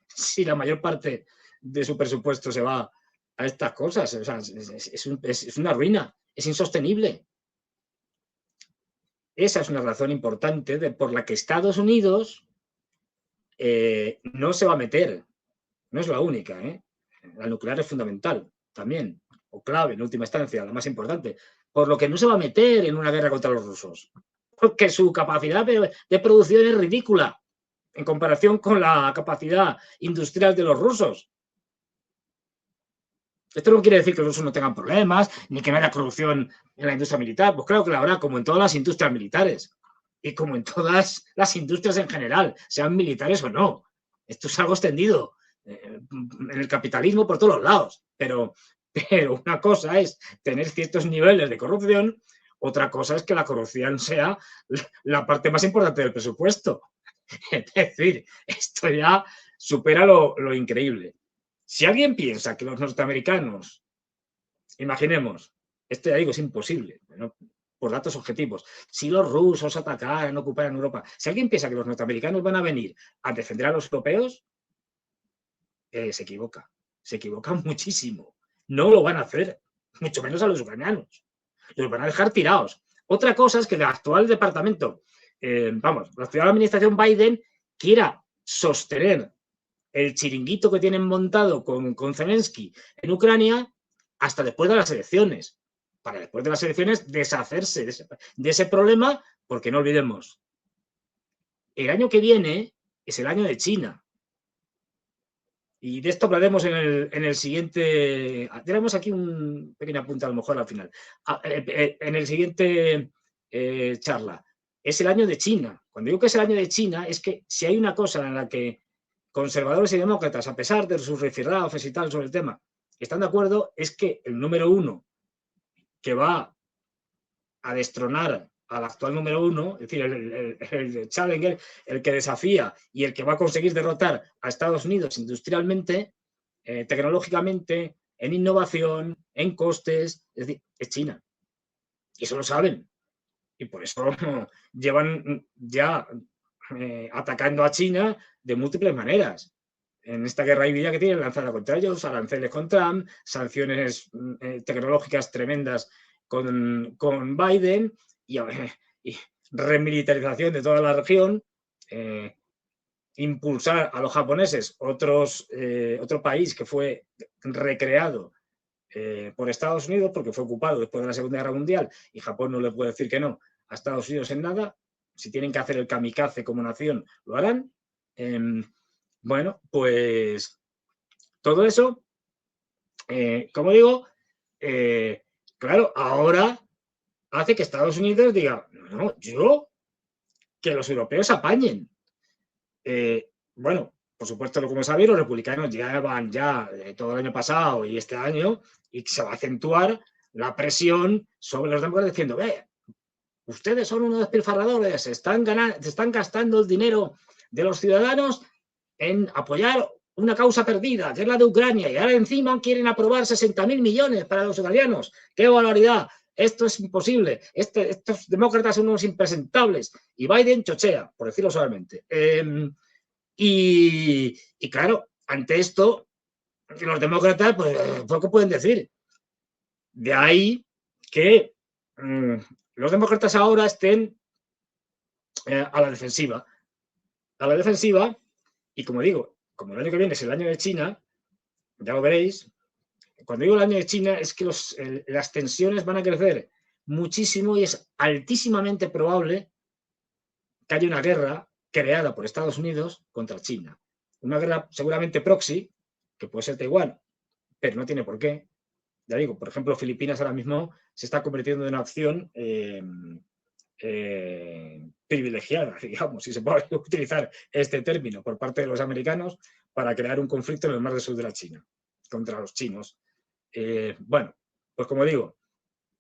si la mayor parte de su presupuesto se va a estas cosas, o sea, es una ruina, es insostenible. Esa es una razón importante por la que Estados Unidos no se va a meter. No es la única, ¿eh? La nuclear es fundamental también, o clave en última instancia, la más importante, por lo que no se va a meter en una guerra contra los rusos, porque su capacidad de producción es ridícula en comparación con la capacidad industrial de los rusos. Esto no quiere decir que los rusos no tengan problemas, ni que no haya corrupción en la industria militar, pues claro que la habrá, como en todas las industrias militares, y como en todas las industrias en general, sean militares o no. Esto es algo extendido en el capitalismo por todos los lados, pero una cosa es tener ciertos niveles de corrupción, otra cosa es que la corrupción sea la parte más importante del presupuesto. Es decir, esto ya supera lo increíble. Si alguien piensa que los norteamericanos, imaginemos, esto ya digo, es imposible, ¿no? Por datos objetivos, si los rusos atacaran, ocuparan Europa, si alguien piensa que los norteamericanos van a venir a defender a los europeos, se equivoca muchísimo. No lo van a hacer, mucho menos a los ucranianos. Los van a dejar tirados. Otra cosa es que el actual departamento, la actual administración Biden quiera sostener el chiringuito que tienen montado con Zelensky en Ucrania hasta después de las elecciones, para después de las elecciones deshacerse de ese problema, porque no olvidemos, el año que viene es el año de China. Y de esto hablaremos en el siguiente. Tenemos aquí un pequeño apunte a lo mejor al final. En el siguiente charla. Es el año de China. Cuando digo que es el año de China, es que si hay una cosa en la que conservadores y demócratas, a pesar de sus rifirrafes y tal sobre el tema, están de acuerdo, es que el número uno que va a destronar al actual número uno, es decir, el challenger, el que desafía y el que va a conseguir derrotar a Estados Unidos industrialmente, tecnológicamente, en innovación, en costes, es decir, es China. Y eso lo saben. Y por eso llevan ya atacando a China de múltiples maneras. En esta guerra híbrida que tienen lanzada contra ellos, aranceles con Trump, sanciones tecnológicas tremendas con Biden y remilitarización de toda la región, impulsar a los japoneses, otro país que fue recreado por Estados Unidos porque fue ocupado después de la Segunda Guerra Mundial y Japón no le puede decir que no a Estados Unidos en nada. Si tienen que hacer el kamikaze como nación, lo harán. Bueno, pues todo eso, como digo, claro, ahora hace que Estados Unidos diga, no, yo, que los europeos apañen. Bueno, por supuesto, como sabéis, los republicanos llevan ya todo el año pasado y este año y se va a acentuar la presión sobre los demócratas diciendo, ustedes son unos despilfarradores, se están gastando el dinero de los ciudadanos en apoyar una causa perdida, que es la de Ucrania, y ahora encima quieren aprobar 60.000 millones para los ucranianos. ¡Qué barbaridad! Esto es imposible. Estos demócratas son unos impresentables. Y Biden chochea, por decirlo suavemente. Y claro, ante esto, los demócratas, pues poco pueden decir. De ahí que los demócratas ahora estén a la defensiva. A la defensiva, y como digo, como el año que viene es el año de China, ya lo veréis, cuando digo el año de China es que las tensiones van a crecer muchísimo y es altísimamente probable que haya una guerra creada por Estados Unidos contra China. Una guerra seguramente proxy, que puede ser Taiwán, pero no tiene por qué. Ya digo, por ejemplo, Filipinas ahora mismo se está convirtiendo en una opción privilegiada, digamos, si se puede utilizar este término por parte de los americanos para crear un conflicto en el mar del sur de la China contra los chinos. Bueno, pues como digo,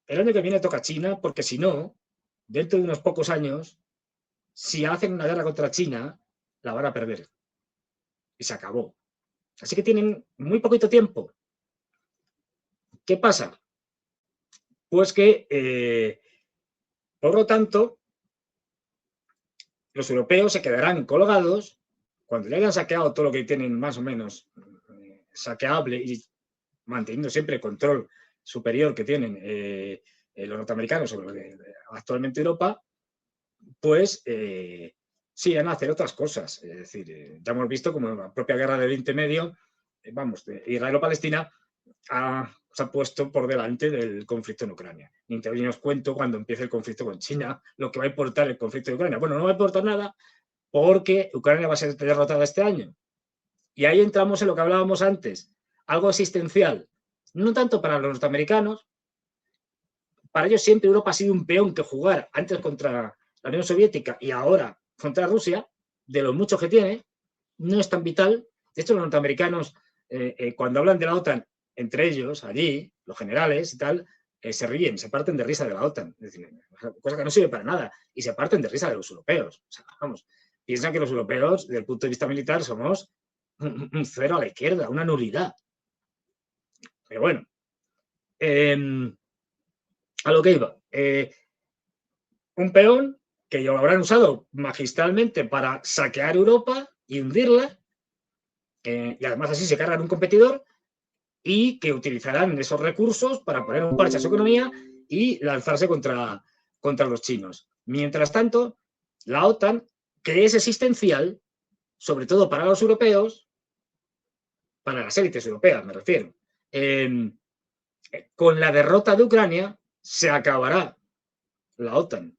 el año que viene toca China porque si no, dentro de unos pocos años, si hacen una guerra contra China, la van a perder. Y se acabó. Así que tienen muy poquito tiempo. ¿Qué pasa? Pues que, por lo tanto, los europeos se quedarán colgados cuando ya hayan saqueado todo lo que tienen más o menos saqueable y manteniendo siempre el control superior que tienen los norteamericanos sobre actualmente Europa, pues sí, van a hacer otras cosas. Es decir, ya hemos visto como la propia guerra de Oriente Medio, de Israel o Palestina, se ha puesto por delante del conflicto en Ucrania. Ni os cuento cuando empiece el conflicto con China, lo que va a importar el conflicto de Ucrania. Bueno, no va a importar nada porque Ucrania va a ser derrotada este año. Y ahí entramos en lo que hablábamos antes, algo existencial, no tanto para los norteamericanos, para ellos siempre Europa ha sido un peón que jugar antes contra la Unión Soviética y ahora contra Rusia, de los muchos que tiene, no es tan vital. De hecho, los norteamericanos, cuando hablan de la OTAN, entre ellos, allí, los generales y tal, se ríen, se parten de risa de la OTAN. Es decir, cosa que no sirve para nada. Y se parten de risa de los europeos. O sea, vamos, piensan que los europeos, desde el punto de vista militar, somos un cero a la izquierda, una nulidad. Pero bueno, a lo que iba. Un peón que lo habrán usado magistralmente para saquear Europa y hundirla, y además así se cargan un competidor y que utilizarán esos recursos para poner un parche a su economía y lanzarse contra los chinos. Mientras tanto, la OTAN, que es existencial, sobre todo para los europeos, para las élites europeas me refiero, con la derrota de Ucrania, se acabará la OTAN.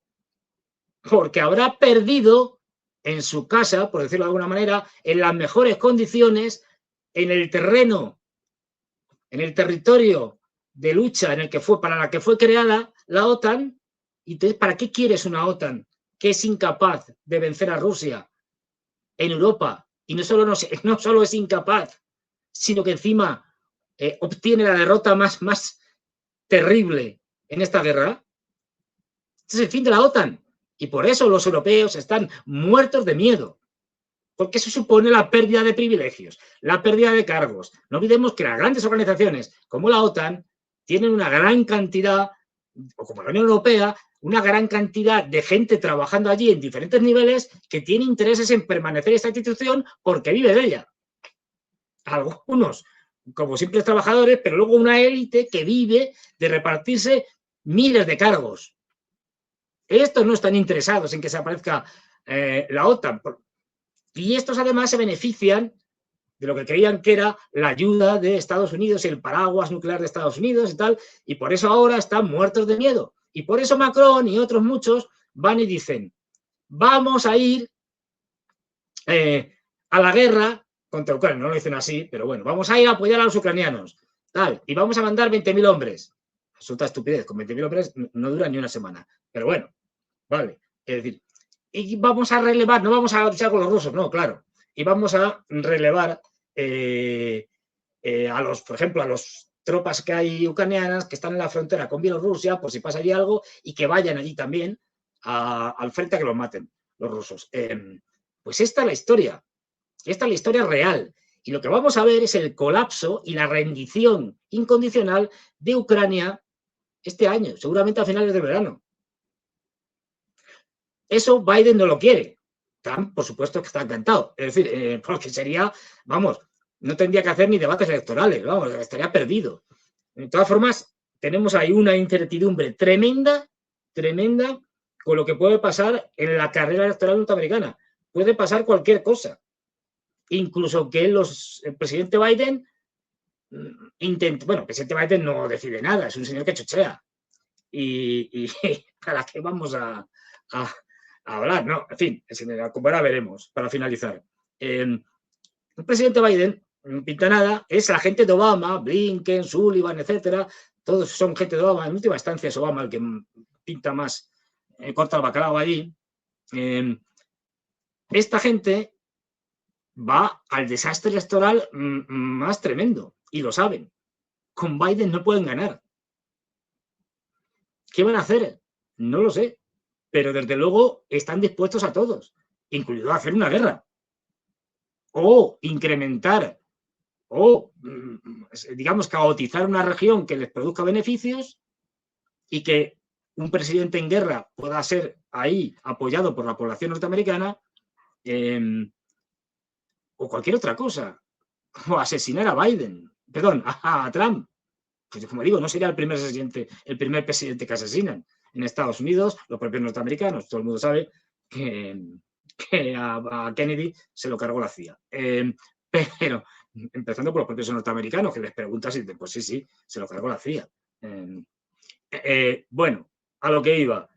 Porque habrá perdido en su casa, por decirlo de alguna manera, en las mejores condiciones, en el terreno, en el territorio de lucha en el que para la que fue creada la OTAN. Y entonces, ¿para qué quieres una OTAN que es incapaz de vencer a Rusia en Europa? Y no solo es incapaz, sino que encima obtiene la derrota más terrible en esta guerra. Este es el fin de la OTAN. Y por eso los europeos están muertos de miedo. Porque eso supone la pérdida de privilegios, la pérdida de cargos. No olvidemos que las grandes organizaciones como la OTAN tienen una gran cantidad, o como la Unión Europea, una gran cantidad de gente trabajando allí en diferentes niveles que tiene intereses en permanecer en esta institución porque vive de ella. Algunos como simples trabajadores, pero luego una élite que vive de repartirse miles de cargos. Estos no están interesados en que se aparezca la OTAN. Y estos además se benefician de lo que creían que era la ayuda de Estados Unidos y el paraguas nuclear de Estados Unidos y tal, y por eso ahora están muertos de miedo. Y por eso Macron y otros muchos van y dicen, vamos a ir a la guerra contra Ucrania. No lo dicen así, pero bueno, vamos a ir a apoyar a los ucranianos, tal, y vamos a mandar 20.000 hombres. Resulta estupidez, con 20.000 hombres no dura ni una semana. Pero bueno, vale, es decir, y vamos a relevar, no vamos a luchar con los rusos, no, claro, y vamos a relevar a los, por ejemplo, a los tropas que hay ucranianas que están en la frontera con Bielorrusia, por si pasa allí algo, y que vayan allí también al frente a que los maten los rusos. Pues esta es la historia real. Y lo que vamos a ver es el colapso y la rendición incondicional de Ucrania este año, seguramente a finales de verano. Eso Biden no lo quiere. Trump, por supuesto, que está encantado. Es decir, porque sería, vamos, no tendría que hacer ni debates electorales, vamos, estaría perdido. De todas formas, tenemos ahí una incertidumbre tremenda con lo que puede pasar en la carrera electoral norteamericana. Puede pasar cualquier cosa. Incluso que el presidente Biden bueno, el presidente Biden no decide nada, es un señor que chochea. Y ¿para qué vamos a hablar? No, en fin, como ahora veremos, para finalizar. El presidente Biden no pinta nada, es la gente de Obama, Blinken, Sullivan, etcétera, todos son gente de Obama, en última instancia es Obama el que pinta más, corta el bacalao allí. Esta gente va al desastre electoral más tremendo, y lo saben. Con Biden no pueden ganar. ¿Qué van a hacer? No lo sé, pero desde luego están dispuestos a todos, incluido a hacer una guerra, o incrementar, o digamos caotizar una región que les produzca beneficios y que un presidente en guerra pueda ser ahí apoyado por la población norteamericana, o cualquier otra cosa, o asesinar a Biden, perdón, a Trump. Pues como digo, no sería el primer presidente que asesinan en Estados Unidos, los propios norteamericanos. Todo el mundo sabe que a Kennedy se lo cargó la CIA. Pero empezando por los propios norteamericanos, que les preguntas y dicen, pues sí, se lo cargó la CIA. Bueno, a lo que iba.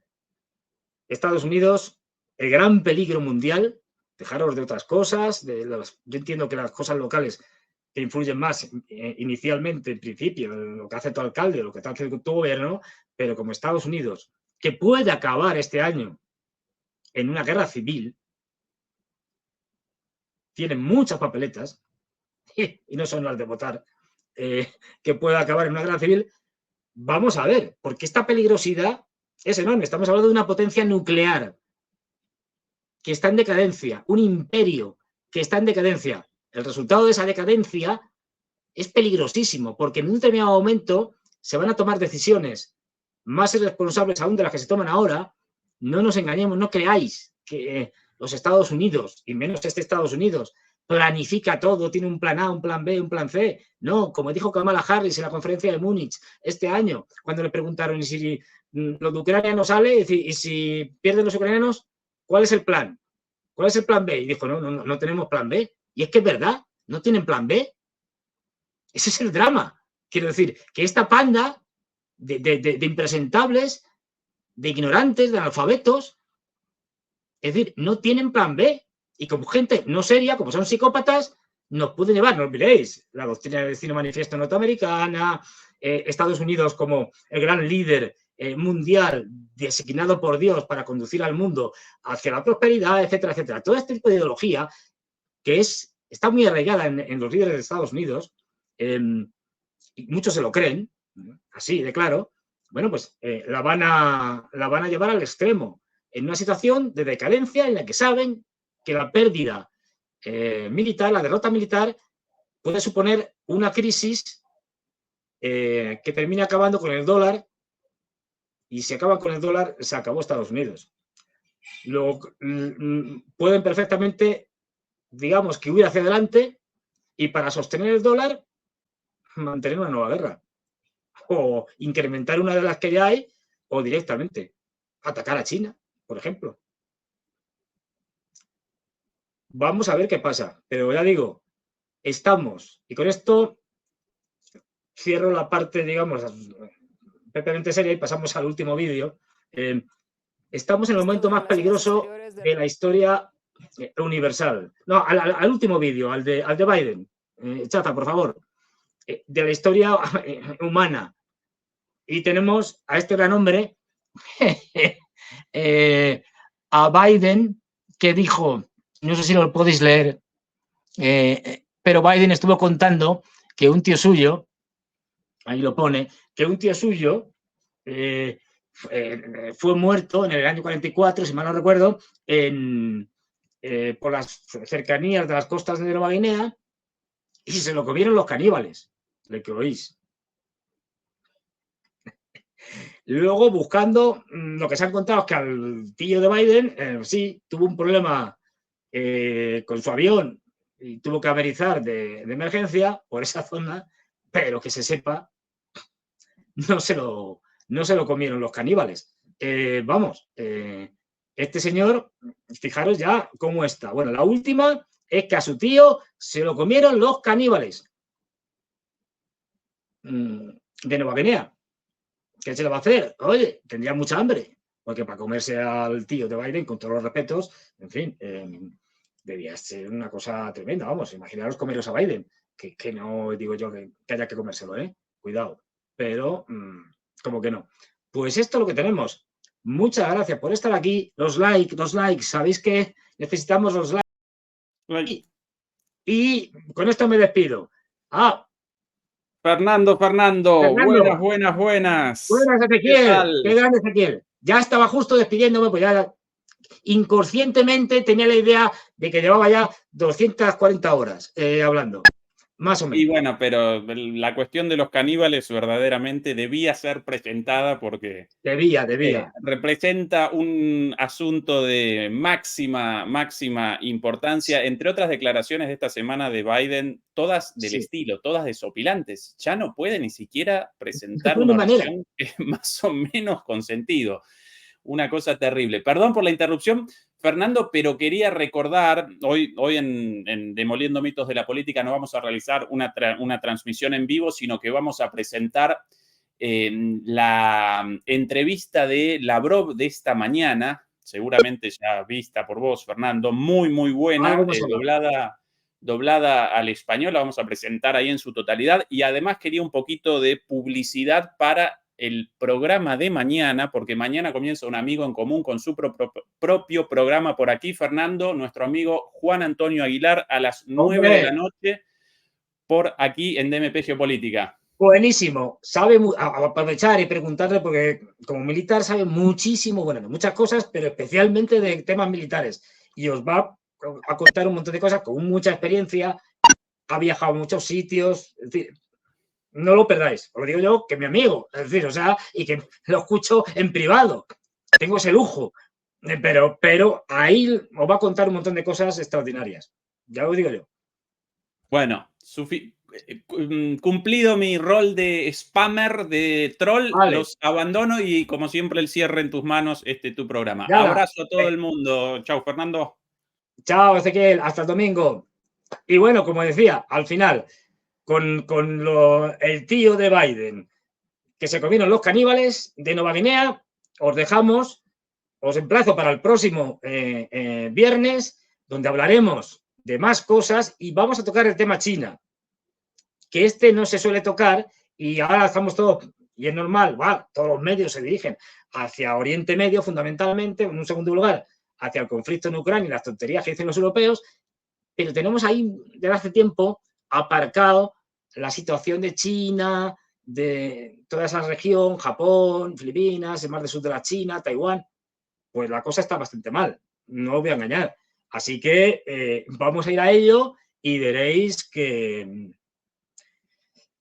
Estados Unidos, el gran peligro mundial, dejaros de otras cosas, yo entiendo que las cosas locales que influyen más inicialmente, en principio, lo que hace tu alcalde, lo que hace tu gobierno, pero como Estados Unidos, que puede acabar este año en una guerra civil, tiene muchas papeletas, y no son las de votar, que puede acabar en una guerra civil. Vamos a ver, porque esta peligrosidad es enorme. Estamos hablando de una potencia nuclear que está en decadencia, un imperio que está en decadencia. El resultado de esa decadencia es peligrosísimo, porque en un determinado momento se van a tomar decisiones más irresponsables aún de las que se toman ahora. No nos engañemos, no creáis que los Estados Unidos, y menos este Estados Unidos, planifica todo, tiene un plan A, un plan B, un plan C. No, como dijo Kamala Harris en la conferencia de Múnich este año, cuando le preguntaron ¿y si lo de Ucrania no sale? Y si pierden los ucranianos, ¿cuál es el plan? ¿Cuál es el plan B? Y dijo, no tenemos plan B. Y es que es verdad, no tienen plan B. Ese es el drama. Quiero decir, que esta panda de impresentables, de ignorantes, de analfabetos. Es decir, no tienen plan B. Y como gente no seria, como son psicópatas, nos pueden llevar, no olvidéis, la doctrina del destino manifiesto norteamericana, Estados Unidos como el gran líder mundial designado por Dios para conducir al mundo hacia la prosperidad, etcétera, etcétera. Todo este tipo de ideología que está muy arraigada en los líderes de Estados Unidos, y muchos se lo creen, así de claro, bueno, pues la van a llevar al extremo, en una situación de decadencia en la que saben que la pérdida militar, la derrota militar, puede suponer una crisis que termina acabando con el dólar, y si acaba con el dólar, se acabó Estados Unidos. Pueden perfectamente, digamos, que huir hacia adelante y para sostener el dólar, mantener una nueva guerra o incrementar una de las que ya hay o directamente atacar a China, por ejemplo. Vamos a ver qué pasa, pero ya digo, estamos, y con esto cierro la parte, digamos, propiamente seria y pasamos al último vídeo. Estamos en el momento más peligroso de la historia universal. No, al último vídeo, al de Biden. Chata, por favor. De la historia humana. Y tenemos a este gran hombre, a Biden, que dijo, no sé si lo podéis leer, pero Biden estuvo contando que un tío suyo, ahí lo pone, que un tío suyo fue muerto en el año 44, si mal no recuerdo, por las cercanías de las costas de Nueva Guinea, y se lo comieron los caníbales, de que oís. Luego, buscando, lo que se ha encontrado es que al tío de Biden, sí, tuvo un problema con su avión y tuvo que aterrizar de emergencia por esa zona, pero que se sepa, no se lo comieron los caníbales. Este señor, fijaros ya cómo está. Bueno, la última es que a su tío se lo comieron los caníbales de Nueva Guinea. ¿Qué se le va a hacer? Oye, tendría mucha hambre, porque para comerse al tío de Biden, con todos los respetos, en fin, debía ser una cosa tremenda. Vamos, imaginaros comeros a Biden, que no digo yo que haya que comérselo, cuidado, pero como que no. Pues esto es lo que tenemos. Muchas gracias por estar aquí. Los likes, sabéis que necesitamos los likes. Y con esto me despido. Fernando, buenas. Buenas, Ezequiel. Qué grande, Ezequiel. Ya estaba justo despidiéndome, pues ya inconscientemente tenía la idea de que llevaba ya 240 horas hablando, más o menos. Y bueno, pero la cuestión de los caníbales verdaderamente debía ser presentada porque debía. Representa un asunto de máxima importancia, entre otras declaraciones de esta semana de Biden, todas del estilo, todas desopilantes. Ya no puede ni siquiera presentar una oración más o menos con sentido. Una cosa terrible. Perdón por la interrupción, Fernando, pero quería recordar, hoy en Demoliendo Mitos de la Política no vamos a realizar una transmisión en vivo, sino que vamos a presentar la entrevista de Lavrov de esta mañana, seguramente ya vista por vos, Fernando, muy buena, doblada al español, la vamos a presentar ahí en su totalidad, y además quería un poquito de publicidad para el programa de mañana, porque mañana comienza un amigo en común con su propio programa por aquí, Fernando, nuestro amigo Juan Antonio Aguilar, a las 9 de la noche, por aquí en DMP Geopolítica. Buenísimo. Sabe aprovechar y preguntarle, porque como militar sabe muchísimo, bueno, de muchas cosas, pero especialmente de temas militares. Y os va a contar un montón de cosas con mucha experiencia, ha viajado a muchos sitios, es decir, no lo perdáis, os lo digo yo, que mi amigo, es decir, o sea, y que lo escucho en privado, tengo ese lujo, pero ahí os va a contar un montón de cosas extraordinarias, ya lo digo yo. Bueno, cumplido mi rol de spammer, de troll, vale. Los abandono y como siempre el cierre en tus manos, tu programa. Ya, abrazo a todo el mundo. Chao, Fernando. Chao, Ezequiel, hasta el domingo. Y bueno, como decía, al final, con el tío de Biden, que se comieron los caníbales de Nueva Guinea. Os dejamos, os emplazo para el próximo viernes, donde hablaremos de más cosas y vamos a tocar el tema China, que este no se suele tocar y ahora estamos todos, y es normal, todos los medios se dirigen hacia Oriente Medio fundamentalmente, en un segundo lugar hacia el conflicto en Ucrania y las tonterías que dicen los europeos, pero tenemos ahí desde hace tiempo aparcado la situación de China, de toda esa región, Japón, Filipinas, el mar del sur de la China, Taiwán. Pues la cosa está bastante mal, no os voy a engañar. Así que vamos a ir a ello y veréis que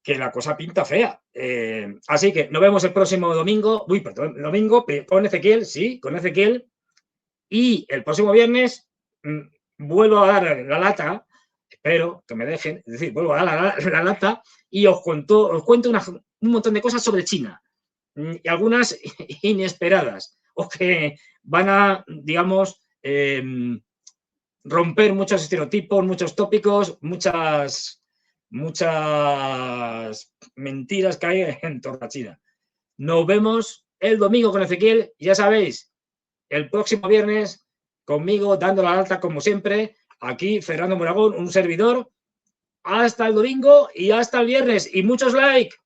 la cosa pinta fea. Así que nos vemos el próximo domingo. Domingo con Ezequiel, sí, con Ezequiel. Y el próximo viernes vuelvo a dar la lata, espero que me dejen, es decir, vuelvo a dar la lata y os cuento un montón de cosas sobre China. Y algunas inesperadas o que van a, digamos, romper muchos estereotipos, muchos tópicos, muchas mentiras que hay en torno a China. Nos vemos el domingo con Ezequiel, ya sabéis, el próximo viernes conmigo dando la alta como siempre, aquí Fernando Moragón, un servidor. Hasta el domingo y hasta el viernes y muchos likes.